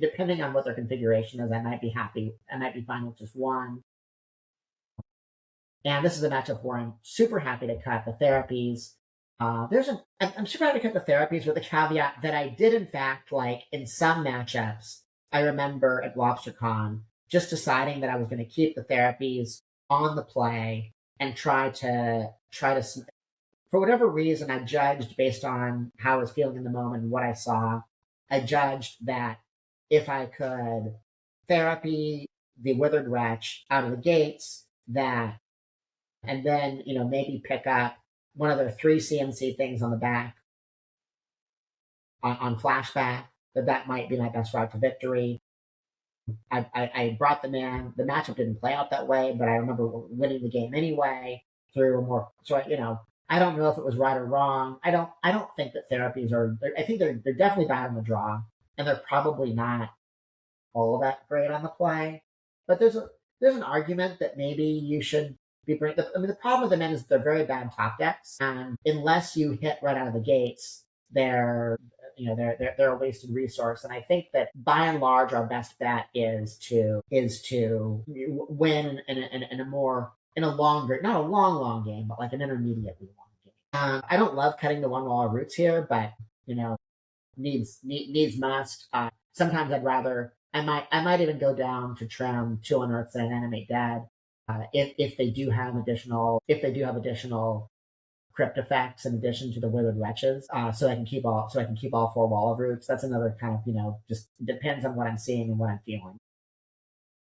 depending on what their configuration is, I might be fine with just 1. And this is a matchup where I'm super happy to cut the therapies. I'm super happy to cut the therapies with the caveat that I did, in fact, like in some matchups, I remember at LobsterCon just deciding that I was going to keep the therapies on the play and try to, for whatever reason, I judged based on how I was feeling in the moment and what I saw. I judged that if I could therapy the Withered Wretch out of the gates, and then maybe pick up one of their 3 CMC things on the back on flashback, that might be my best route to victory. I brought them in. The matchup didn't play out that way, but I remember winning the game anyway through a more. So I don't know if it was right or wrong. I don't think that therapies are. I think they're definitely bad on the draw, and they're probably not all that great on the play. But there's an argument that maybe you should be bringing. The problem with the men is they're very bad top decks, and unless you hit right out of the gates, they're a wasted resource. And I think that by and large, our best bet is to win in a longer, not a long game, but like an intermediately long game. I don't love cutting the 1 wall of roots here, but needs must. Sometimes I'd rather. I might even go down to trim 2 Unearths and Animate Dead if they do have additional crypt effects in addition to the Withered Wretches, so I can keep all 4 Wall of Roots. That's another kind of just depends on what I'm seeing and what I'm feeling.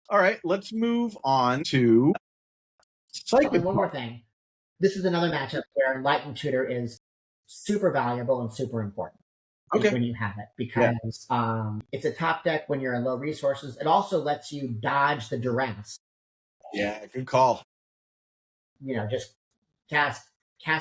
All right, let's move on to Psychatog. And one more thing, this is another matchup where Enlightened Tutor is super valuable and super important. Okay. When you have it, because it's a top deck when you're in low resources. It also lets you dodge the duress. Yeah, good call. Just cast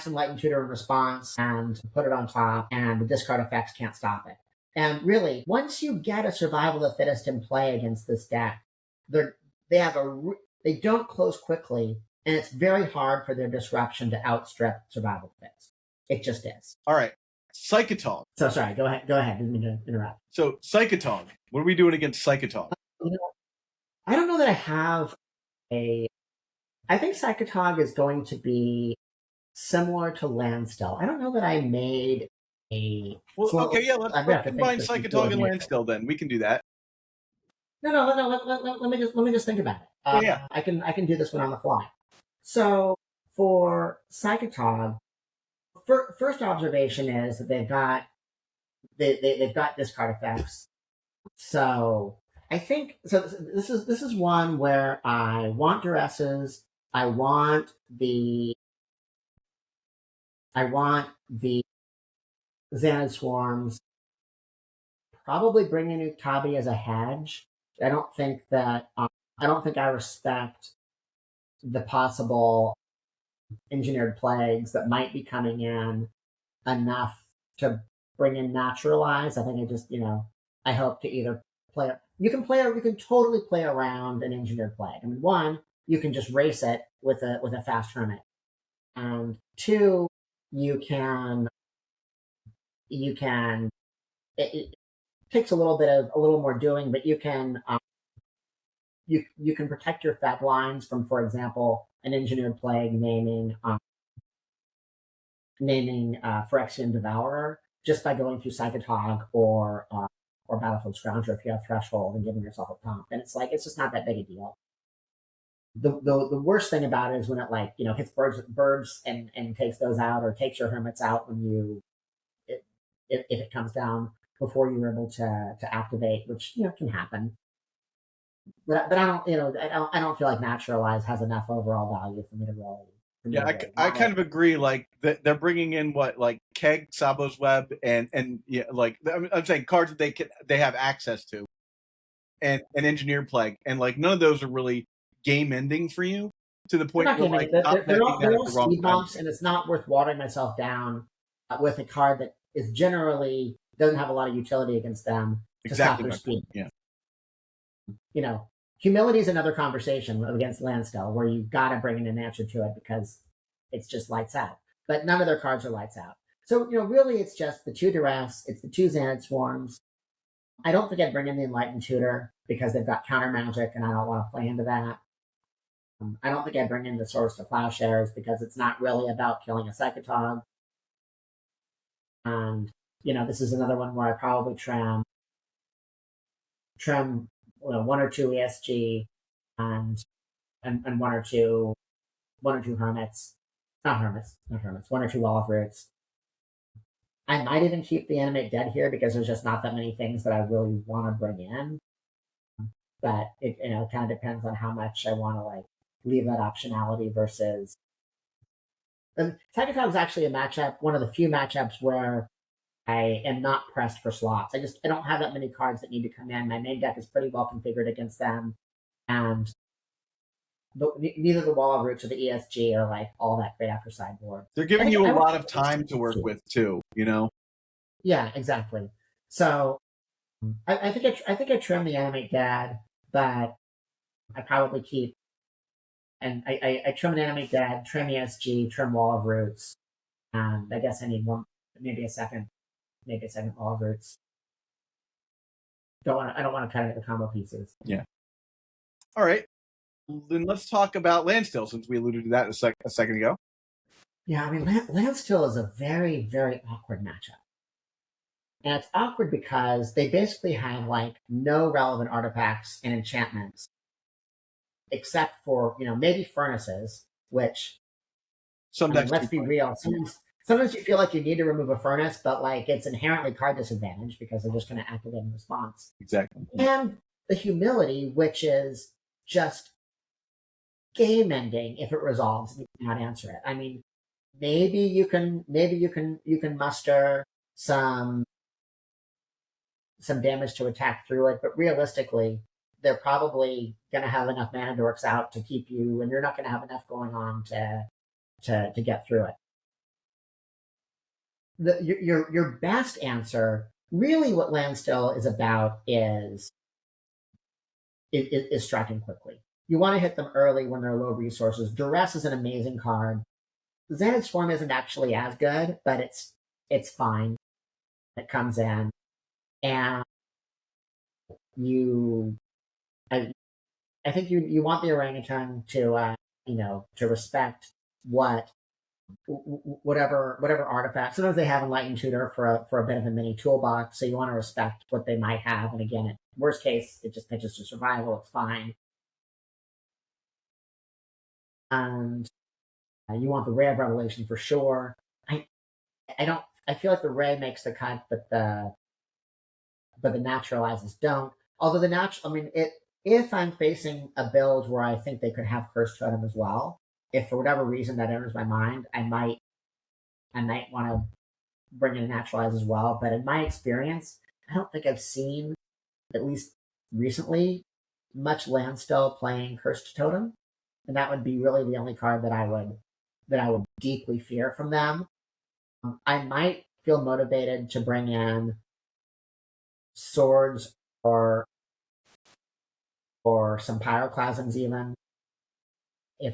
Enlightened Tutor in response and put it on top, and the discard effects can't stop it. And really, once you get a Survival of the Fittest in play against this deck, they don't close quickly, and it's very hard for their disruption to outstrip Survival of the Fittest. It just is. All right. Psychatog. So sorry, go ahead. Didn't mean to interrupt. So Psychatog, what are we doing against Psychatog? I don't know that I have I think Psychatog is going to be similar to Landstill. I don't know that I made a. Let's combine Psychatog and Landstill. Then we can do that. No. Let me just think about it. I can do this one on the fly. So for Psychatog, first observation is that they've got discard effects. So I think this is one where I want duresses. I want the Xanad Swarms. Probably bring in Uktabi as a hedge. I don't think I respect the possible engineered plagues that might be coming in enough to bring in Naturalize. I think I hope to either play. You can totally play around an engineered plague. I mean, 1, you can just race it with a fast hermit, and 2, it takes a little more doing, but you can protect your fat lines from, for example, an engineered plague naming Phyrexian Devourer just by going through Psychatog or Battlefield Scrounger if you have Threshold and giving yourself a pump. And it's just not that big a deal. the worst thing about it is when it like hits birds and takes those out, or takes your hermits out when if it comes down before you're able to activate, which can happen. But I don't I don't feel like Naturalize has enough overall value for me to really. Yeah, I kind of agree. Like they're bringing in what, like Keg, Sabo's Web, and yeah, like I'm saying cards that they have access to, and Engineer Plague, and like none of those are really game ending for you to the point where like they're all the wrong speed bumps, and it's not worth watering myself down with a card that is generally doesn't have a lot of utility against them to stop their speed. Yeah. Humility is another conversation against Landstill, where you got to bring an answer to it because it's just lights out. But none of their cards are lights out. So, really it's just the 2 Duress, it's the 2 Xanad Swarms. I don't think I'd bring in the Enlightened Tutor because they've got counter magic and I don't want to play into that. I don't think I'd bring in the Swords to Plowshares because it's not really about killing a Psychatog. And, this is another one where I probably trim 1 or 2 ESG and 1 or 2 hermits. Not hermits. 1 or 2 Wall of Roots. I might even keep the Animate Dead here because there's just not that many things that I really want to bring in. But it kind of depends on how much I want to like leave that optionality versus. And Psychatog is actually a matchup, one of the few matchups where I am not pressed for slots. I don't have that many cards that need to come in. My main deck is pretty well configured against them, and neither the Wall of Roots or the ESG are like all that great after sideboard. They're giving you a lot of time to work with too. Yeah, exactly. So I think I trim the Animate Dad, but I probably keep. And I trim an Animate Dad, trim ESG, trim Wall of Roots, and I guess I need one, maybe a second Wall of Roots. I don't want to cut into the combo pieces. Yeah. All right. Then let's talk about Landstill, since we alluded to that a second ago. Yeah, I mean, Landstill is a very, very awkward matchup. And it's awkward because they basically have like no relevant artifacts and enchantments, except for maybe furnaces, which sometimes, let's be real, sometimes you feel like you need to remove a furnace, but like it's inherently card disadvantage because they're just going to activate in response. Exactly. And the humility, which is just game ending if it resolves and you cannot answer it. I mean, maybe you can muster some damage to attack through it, but realistically, they're probably going to have enough mana dorks out to keep you, and you're not going to have enough going on to get through it. Your best answer, really, what Landstill is about is striking quickly. You want to hit them early when they're low resources. Duress is an amazing card. Xanad Swarm isn't actually as good, but it's fine. It comes in, and I think you want the orangutan to respect whatever artifact. Sometimes they have Enlightened Tutor for a bit of a mini toolbox, so you want to respect what they might have. And again, worst case, it just pitches to survival. It's fine. And you want the Ray of Revelation for sure. I feel like the Ray makes the cut, but the Naturalizes don't. Although if I'm facing a build where I think they could have Curse Totem as well, if for whatever reason that enters my mind, I might want to bring in a Naturalize as well. But in my experience, I don't think I've seen, at least recently, much Landstill playing Cursed Totem, and that would be really the only card that I would deeply fear from them. I might feel motivated to bring in Swords or some Pyroclasms even.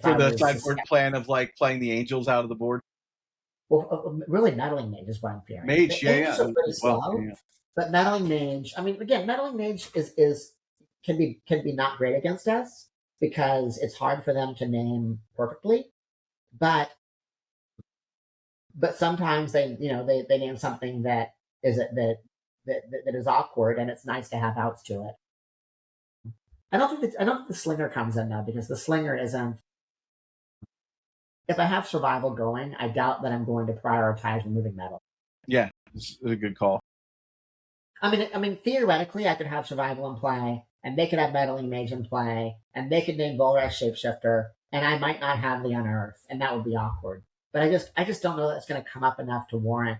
For the sideboard plan of like playing the angels out of the board. Well, really, Meddling Mage is what I'm fearing. Mage, yeah. Are pretty slow, but Meddling Mage. I mean, again, Meddling Mage can be not great against us because it's hard for them to name perfectly, but sometimes they name something that is awkward, and it's nice to have outs to it. I don't think the slinger comes in though, because the slinger isn't. If I have survival going, I doubt that I'm going to prioritize removing metal. Yeah, it's a good call. I mean, theoretically, I could have survival in play, and they could have meddling mage in play, and they could name Volrath Shapeshifter, and I might not have the unearth, and that would be awkward. But I just don't know that it's going to come up enough to warrant,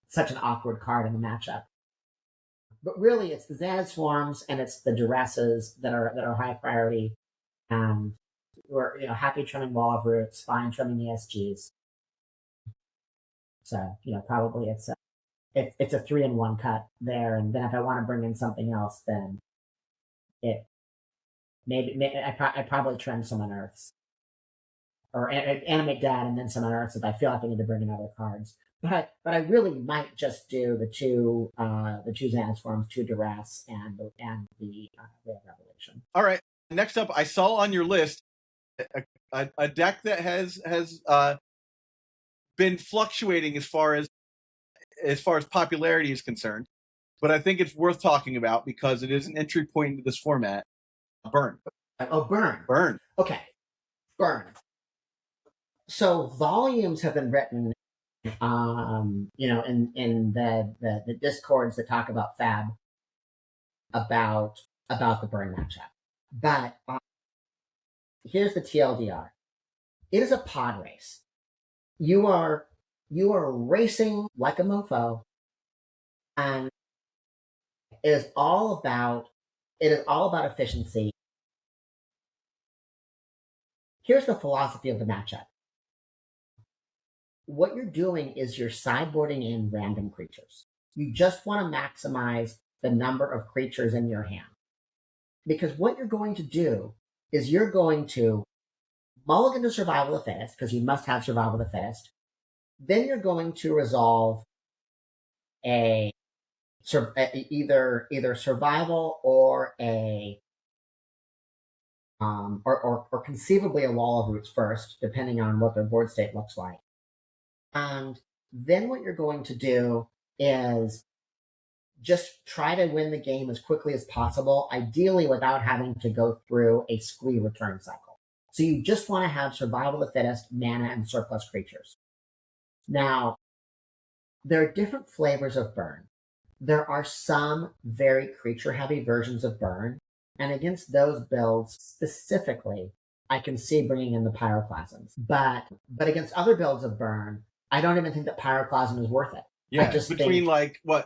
such an awkward card in the matchup. But really, it's the Xanad Swarms and it's the Duresses that are high priority, and we're happy trimming Wall of Roots, fine trimming the SGs. So probably it's a 3-in-1 cut there, and then if I want to bring in something else, then I probably trim some unearths or animate dead, and then some unearths if I feel like I need to bring in other cards. But I really might just do the two Xanad Swarms, 2 Duress, and the Ray of Revelation. All right. Next up, I saw on your list a deck that has been fluctuating as far as popularity is concerned, but I think it's worth talking about because it is an entry point into this format. Burn. Oh, Burn. Burn. Okay. Burn. So volumes have been written, in the discords that talk about F.E.B about the Burn matchup. But here's the TLDR. It is a pod race. You are racing like a mofo, and it is all about efficiency. Here's the philosophy of the matchup. What you're doing is you're sideboarding in random creatures. You just want to maximize the number of creatures in your hand. Because what you're going to do is you're going to mulligan to Survival of the Fittest, because you must have Survival of the Fittest. Then you're going to resolve either survival or or conceivably a Wall of Roots first, depending on what their board state looks like. And then what you're going to do is just try to win the game as quickly as possible, ideally without having to go through a squee return cycle. So you just want to have Survival of the Fittest, mana, and surplus creatures. Now, there are different flavors of Burn. There are some very creature-heavy versions of Burn, and against those builds specifically, I can see bringing in the Pyroclasms. But against other builds of Burn, I don't even think that Pyroclasm is worth it. Yeah, between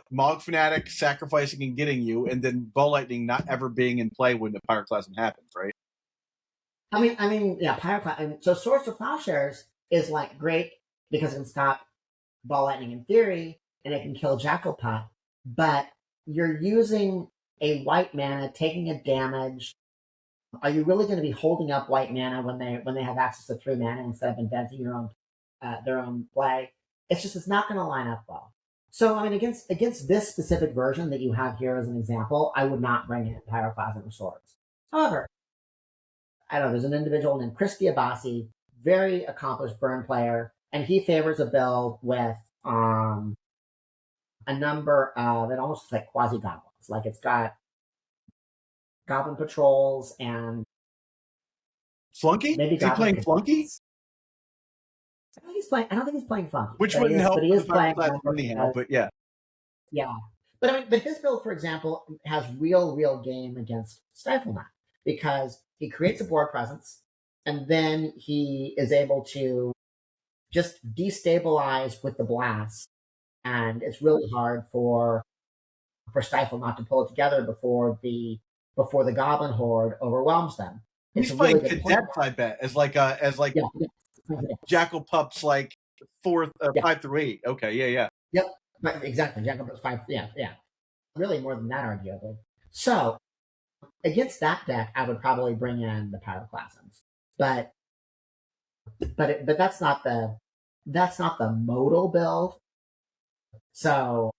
Mog Fanatic sacrificing and getting you, and then Ball Lightning not ever being in play when the Pyroclasm happens, right? I mean, yeah, Pyroclasm. So Swords to Plowshares is great because it can stop Ball Lightning in theory, and it can kill Jackalpot. But you're using a white mana, taking a damage. Are you really going to be holding up white mana when they have access to 3 mana instead of inventing their own play? It's not going to line up well. So I mean, against this specific version that you have here as an example, I would not bring in Pyroclasm or Swords. However, I don't know, there's an individual named Chris Diabasi, very accomplished Burn player, and he favors a build with a number of, it almost looks like quasi-goblins. Like it's got Goblin Patrols and Flunky? Maybe Is he playing Flunky? I don't think he's playing Flunky. Which wouldn't help but he is playing anyhow, but yeah. Yeah. But his build, for example, has real game against Stiflenought because he creates a board presence and then he is able to just destabilize with the blast. And it's really hard for Stiflenought to pull it together before the Goblin Horde overwhelms them. He's playing Cadets, I bet, as Jackal Pup's 5 through 8. Okay, yeah. Yep, exactly. Jackal Pup's 5, yeah. Really more than that, arguably. So against that deck, I would probably bring in the Pyroclasms, but that's not the modal build. So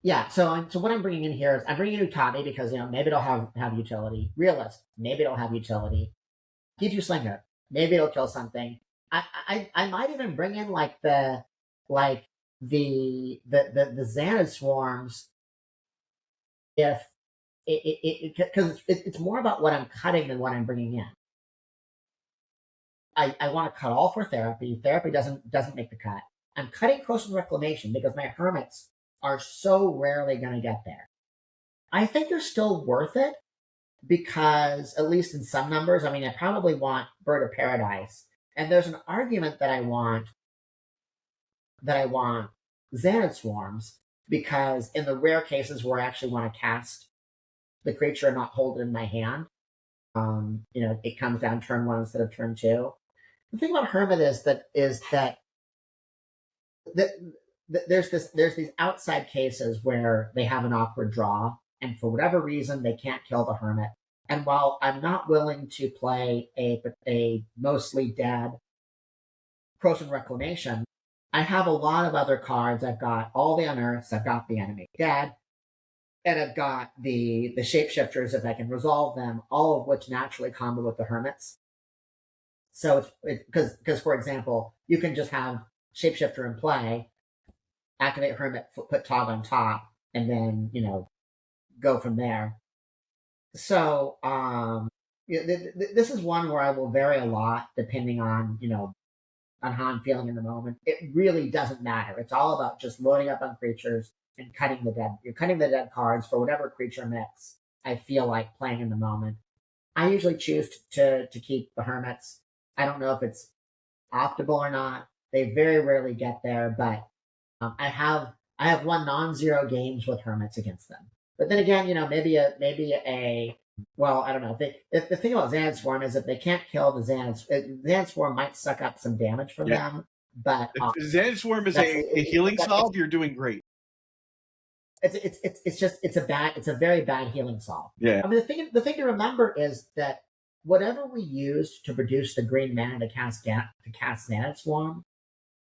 yeah, so what I'm bringing in here is I'm bringing in Utabi because maybe it'll have utility. Realist, maybe it'll have utility. Give you Slinger, maybe it'll kill something. I might even bring in the Xanad Swarms if because it's more about what I'm cutting than what I'm bringing in. I want to cut all for therapy. Therapy doesn't make the cut. I'm cutting Corrosive Reclamation because my hermits are so rarely going to get there. I think they're still worth it because, at least in some numbers, I mean, I probably want Bird of Paradise, and there's an argument that I want Xanad Swarms because in the rare cases where I actually want to cast the creature and not hold it in my hand, it comes down turn 1 instead of turn 2. The thing about Hermit is that there's these outside cases where they have an awkward draw, and for whatever reason they can't kill the Hermit. And while I'm not willing to play a mostly dead Corrosive Reclamation, I have a lot of other cards. I've got all the Unearths, I've got the Animate Dead, and I've got the Shapeshifters if I can resolve them, all of which naturally combo with the Hermits. So it's because for example, you can just have Shapeshifter in play, activate Hermit, put Tog on top, and then go from there. So this is one where I will vary a lot depending on on how I'm feeling in the moment. It really doesn't matter. It's all about just loading up on creatures and cutting the dead. You're cutting the dead cards for whatever creature mix I feel like playing in the moment. I usually choose to keep the Hermits. I don't know if it's optimal or not. They very rarely get there, but I have won non-zero games with Hermits against them. But then again, maybe a well, I don't know. The thing about Xanad Swarm is that they can't kill the Xanad Swarm might suck up some damage from them, but if Xanad Swarm is a healing solve, you're doing great. It's a very bad healing solve. Yeah. I mean, the thing to remember is that whatever we used to produce the green mana to cast Xanad Swarm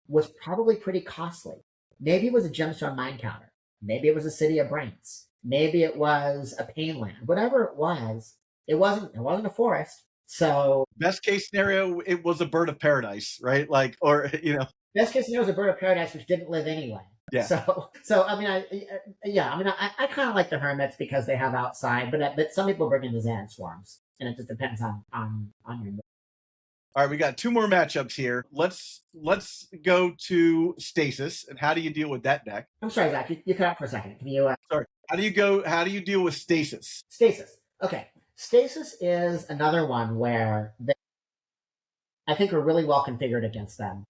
was probably pretty costly. Maybe it was a Gemstone Mind Counter. Maybe it was a City of Brains. Maybe it was a Painland. Whatever it wasn't a forest. So best case scenario, it was a Bird of Paradise, right? Best case scenario was a Bird of Paradise which didn't live anyway. Yeah. So I mean, I kind of like the Hermits because they have outside, but some people bring in the Xanad Swarms, and it just depends on your mood. All right, we got 2 more matchups here. Let's go to Stasis, and how do you deal with that deck? I'm sorry, Zach, you cut out for a second. Can you? Sorry. How do you deal with Stasis? Stasis. Okay. Stasis is another one where I think we're really well configured against them.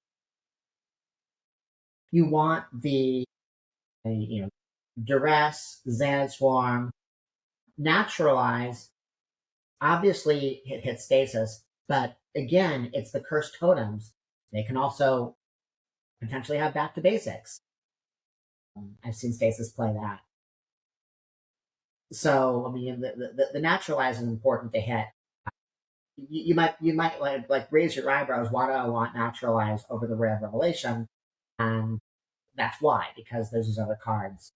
You want the Duress, Xanad Swarm, Naturalize. Obviously, it hits Stasis, but again, it's the Cursed Totems. They can also potentially have Back to Basics. I've seen Stasis play that. So I mean, the Naturalize is important to hit. You might like raise your eyebrows. Why do I want Naturalize over the Rare Revelation? And that's why, because there's these other cards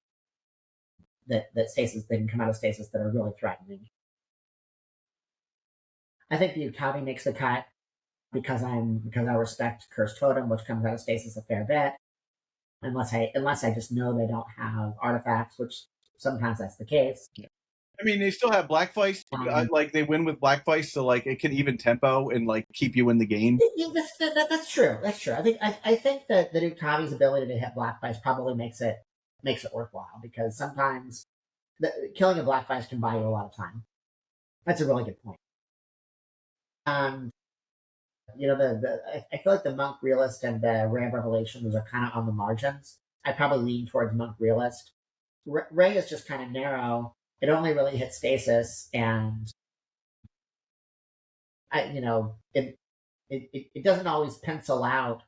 that Stasis that can come out of Stasis that are really threatening. I think the Utabi makes the cut because I respect Cursed Totem, which comes out of Stasis a fair bit. Unless I just know they don't have artifacts, which sometimes that's the case. Yeah. I mean, they still have Black Feist. They win with Black Feist, so it can even tempo and keep you in the game. That's true. That's true. I think that the Utabi's ability to hit Black Feist probably makes it worthwhile, because sometimes killing a Black Feist can buy you a lot of time. That's a really good point. I feel like the Monk Realist and the Ray of Revelations are kind of on the margins. I probably lean towards Monk Realist. Ray is just kind of narrow. It only really hits Stasis, and it doesn't always pencil out.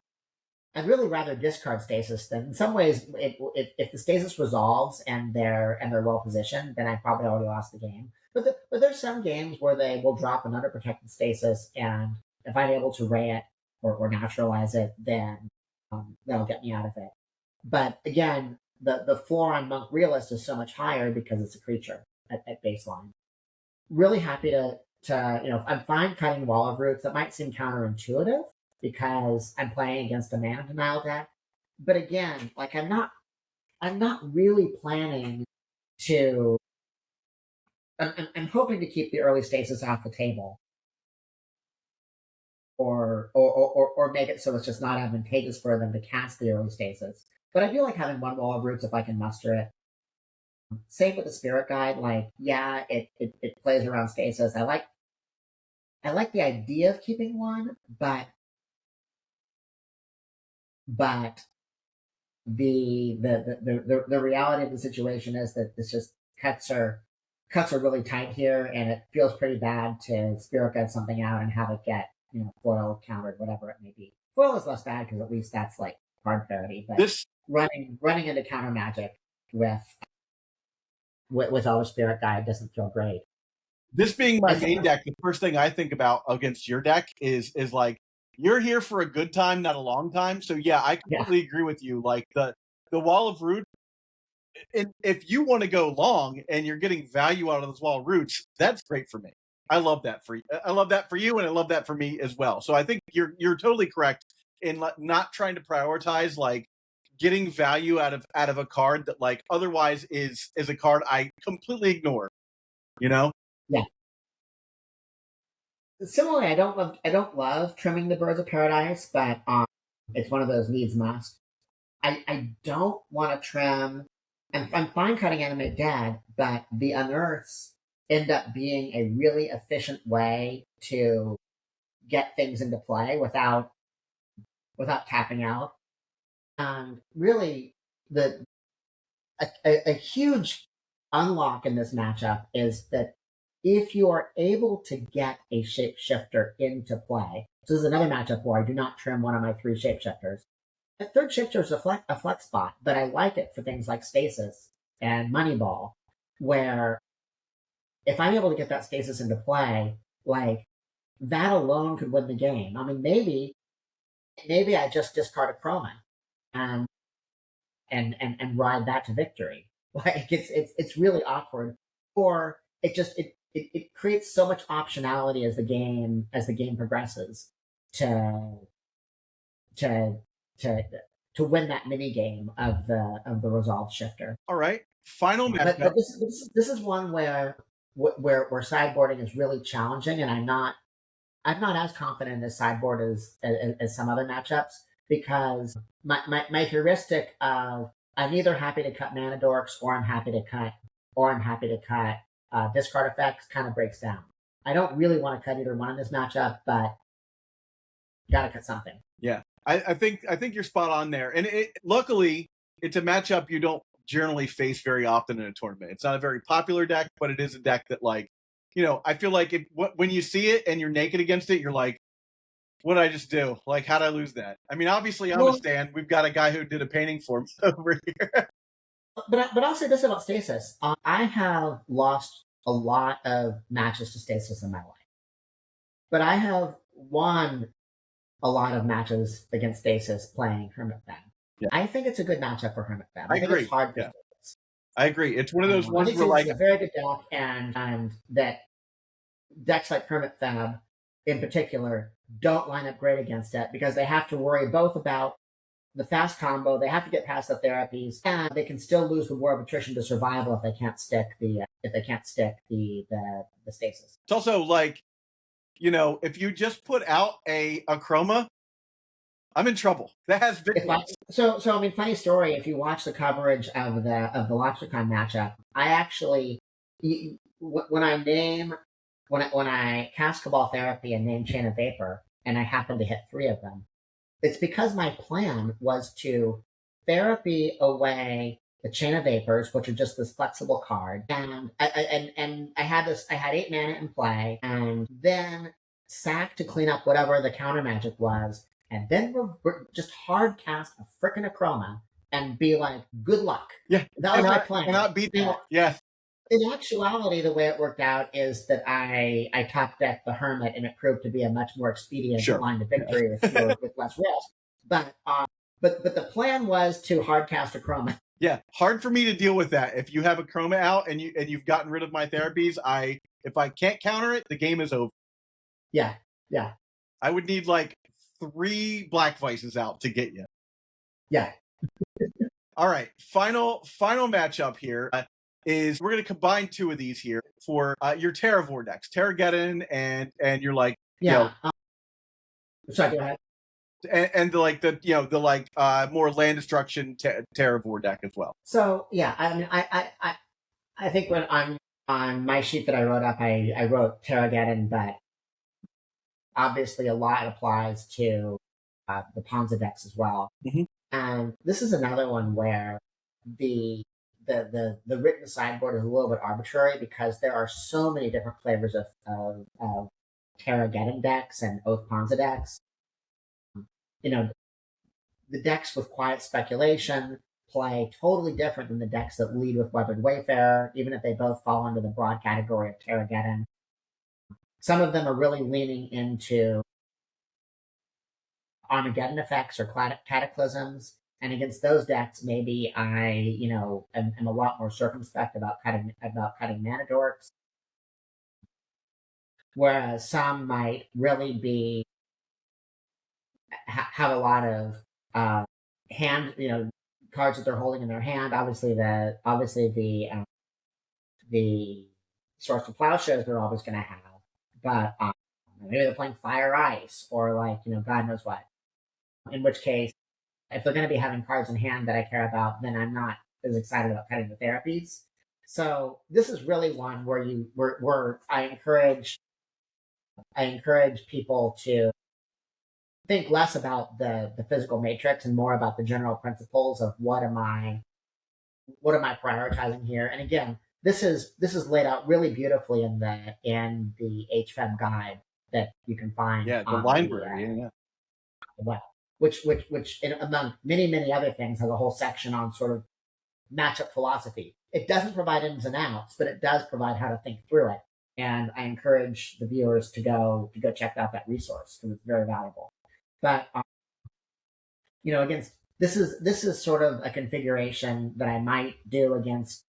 I'd really rather discard Stasis than, in some ways, if the Stasis resolves and they're well positioned, then I probably already lost the game. But there's some games where they will drop an underprotected Stasis, and if I'm able to Ray it or Naturalize it, then that'll get me out of it. But again, the floor on Monk Realist is so much higher because it's a creature at baseline. Really happy to I'm fine cutting Wall of Roots. That might seem counterintuitive because I'm playing against a mana denial deck. But again, I'm not really planning to I'm hoping to keep the early stasis off the table, or make it so it's just not advantageous for them to cast the early stasis. But I do like having one Wall of Roots if I can muster it. Same with the Spirit Guide. Like, yeah, it plays around stasis. I like the idea of keeping one, but the reality of the situation is that it's just cuts are really tight here, and it feels pretty bad to Spirit Guide something out and have it get, foil countered, whatever it may be. Foil is less bad because at least that's like card parity, but running into counter magic with all the Spirit Guide doesn't feel great. This being my main deck, the first thing I think about against your deck is like, you're here for a good time, not a long time. So yeah, I completely agree with you. Like the Wall of Roots, if you want to go long and you're getting value out of those Wall of Roots, that's great for me. I love that for you. I love that for you, and I love that for me as well. So I think you're totally correct in not trying to prioritize like getting value out of a card that like otherwise is a card I completely ignore. Yeah. Similarly, I don't love trimming the Birds of Paradise, but it's one of those needs must. I don't want to trim. I'm fine cutting Animate Dead, but the unearths end up being a really efficient way to get things into play without tapping out. And really, a huge unlock in this matchup is that if you are able to get a Shapeshifter into play, so this is another matchup where I do not trim one of my 3 Shapeshifters. The third Shapeshifter is a flex spot, but I like it for things like Stasis and Moneyball, where if I'm able to get that Stasis into play, like, that alone could win the game. I mean, maybe I just discard Akroma and ride that to victory. Like, it's really awkward, or it creates so much optionality as the game progresses to win that mini game of the Resolved Shifter. All right, final matchup. But this is one where sideboarding is really challenging, and I'm not as confident in sideboard as some other matchups, because my heuristic of I'm either happy to cut mana dorks or I'm happy to cut discard effects kind of breaks down. I don't really want to cut either one in this matchup, but gotta cut something. Yeah, I think you're spot on there, and luckily it's a matchup you don't generally face very often in a tournament. It's not a very popular deck, but it is a deck that, like, I feel like when you see it and you're naked against it, you're like, what did I just do? Like, how'd I lose that? I mean, obviously I'm a stan. We've got a guy who did a painting for me over here. But I'll say this about Stasis. I have lost a lot of matches to Stasis in my life, but I have won a lot of matches against Stasis playing Hermit F.E.B. Yeah. I think it's a good matchup for Hermit F.E.B. I agree. It's hard for Stasis. I agree. It's one of those ones where, like, it's a very good deck, and that decks like Hermit F.E.B. in particular don't line up great against it, because they have to worry both about the fast combo, they have to get past the therapies, and they can still lose the War of Attrition to survival if they can't stick the stasis. It's also like, if you just put out a Akroma, I'm in trouble. That has big. So I mean, funny story. If you watch the coverage of the LobsterCon matchup, I actually, when I cast Cabal Therapy and name Chain of Vapor, and I happened to hit 3 of them, it's because my plan was to therapy away the Chain of Vapors, which are just this flexible card, and I had 8 mana in play, and then sack to clean up whatever the counter magic was, and then we're just hard cast a frickin' Akroma and be like, good luck. Yeah, that was my plan. Cannot beat that. Yeah. In actuality, the way it worked out is that I top decked the Hermit, and it proved to be a much more expedient line to victory with less risk. But the plan was to hardcast Akroma. Yeah, hard for me to deal with that. If you have Akroma out and you've gotten rid of my therapies, if I can't counter it, the game is over. Yeah. I would need like 3 Black Vices out to get you. Yeah. All right, final matchup here. is we're going to combine two of these here for your Terravore decks, Terrageddon and you're like, yeah. Sorry, go ahead. And the more land destruction Terravore deck as well. So yeah, I mean, I think when on my sheet that I wrote up, I wrote Terrageddon, but obviously a lot applies to the Ponza decks as well. Mm-hmm. And this is another one where the written sideboard is a little bit arbitrary because there are so many different flavors of Terrageddon decks and Oath Ponza decks. You know, the decks with Quiet Speculation play totally different than the decks that lead with Weathered Wayfarer, even if they both fall under the broad category of Terrageddon. Some of them are really leaning into Armageddon effects or cataclysms, and against those decks, maybe I, am a lot more circumspect about cutting mana dorks. Whereas some might really be have a lot of hand, cards that they're holding in their hand. Obviously, the Source of Plowshares they're always going to have, but maybe they're playing Fire Ice or God knows what. In which case, if they're going to be having cards in hand that I care about, then I'm not as excited about cutting the therapies. So this is really one where I encourage people to think less about the physical matrix and more about the general principles of what am I prioritizing here. And again, this is laid out really beautifully in the H.E.B guide that you can find. Yeah, the library. Well, which among many other things has a whole section on sort of matchup philosophy. It doesn't provide ins and outs, but it does provide how to think through it. And I encourage the viewers to go check out that resource because it's very valuable. But against this is sort of a configuration that I might do against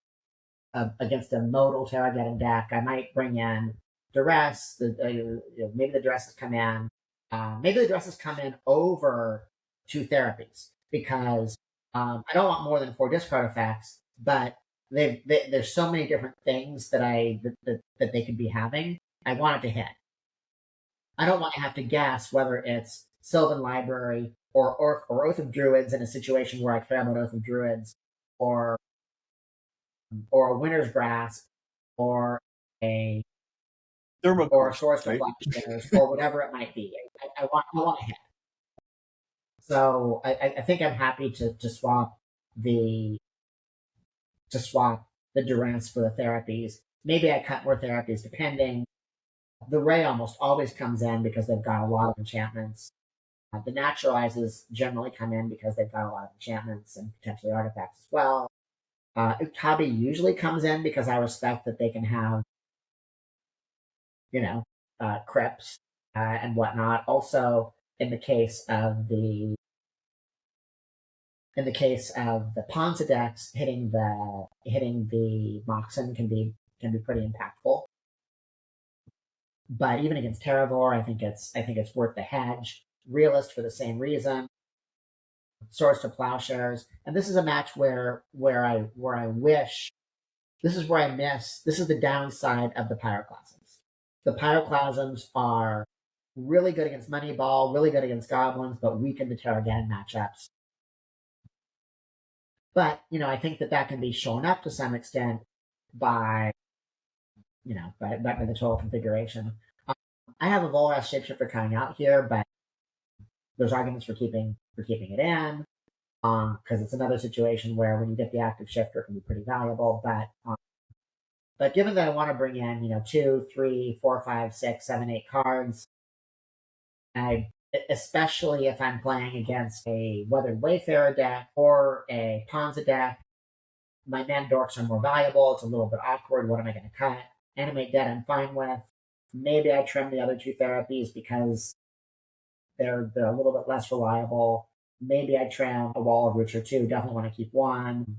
a modal Terrageddon deck. I might bring in Duress. Maybe the Duresses come in. Maybe the Duresses come in over 2 therapies because I don't want more than 4 discard effects, but there's so many different things that they could be having. I want it to hit. I don't want to have to guess whether it's Sylvan Library or Oath of Druids in a situation where I care about Oath of Druids, or a Winter's Grasp, or a Source of Plowshares, or whatever it might be. I want to hit. So I think I'm happy to swap the Duress for the therapies. Maybe I cut more therapies depending. The Ray almost always comes in because they've got a lot of enchantments. The Naturalizes generally come in because they've got a lot of enchantments and potentially artifacts as well. Utabi usually comes in because I respect that they can have, crypts and whatnot. Also, in the case of the Ponza decks, hitting the Moxen can be pretty impactful. But even against Terravore, I think it's worth the hedge. Realist for the same reason. Source to Plowshares, and this is a match where I wish. This is where I miss. This is the downside of the Pyroclasms. The Pyroclasms are really good against Moneyball, really good against Goblins, but weak in the Terrageddon matchups. But I think that can be shown up to some extent by the total configuration. I have a Volrath Shapeshifter coming out here, but there's arguments for keeping it in, because it's another situation where when you get the active shifter, it can be pretty valuable. But given that I want to bring in 2, 3, 4, 5, 6, 7, 8 cards, especially if I'm playing against a Weathered Wayfarer deck or a Ponza deck, my mana dorks are more valuable. It's a little bit awkward. What am I going to cut? Animate Dead I'm fine with. Maybe I trim the other 2 therapies because they're a little bit less reliable. Maybe I trim a Wall of Roots or 2. Definitely want to keep 1.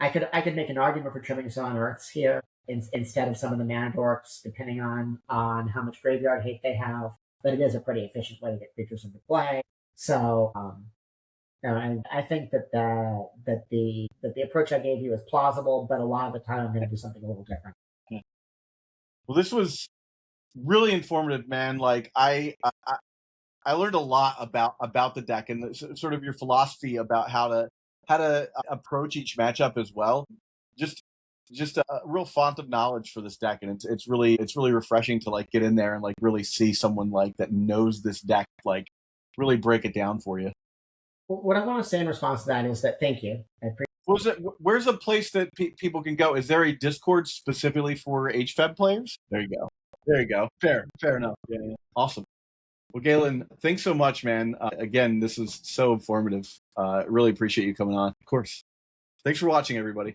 I could make an argument for trimming some Unearths here instead of some of the mana dorks, depending on how much graveyard hate they have. But it is a pretty efficient way to get creatures into play. So And I think that the approach I gave you is plausible, but a lot of the time I'm going to do something a little different. Well, this was really informative, man. Like I learned a lot about the deck and sort of your philosophy about how to approach each matchup as well. Just a real font of knowledge for this deck, and it's really refreshing to like get in there and like really see someone like that knows this deck like really break it down for you. What I want to say in response to that is that thank you. I appreciate. Where's a place that people can go? Is there a Discord specifically for H.E.B players? There you go. Fair enough. Yeah. Awesome. Well, Galen, thanks so much, man. Again, this is so informative. Really appreciate you coming on. Of course. Thanks for watching, everybody.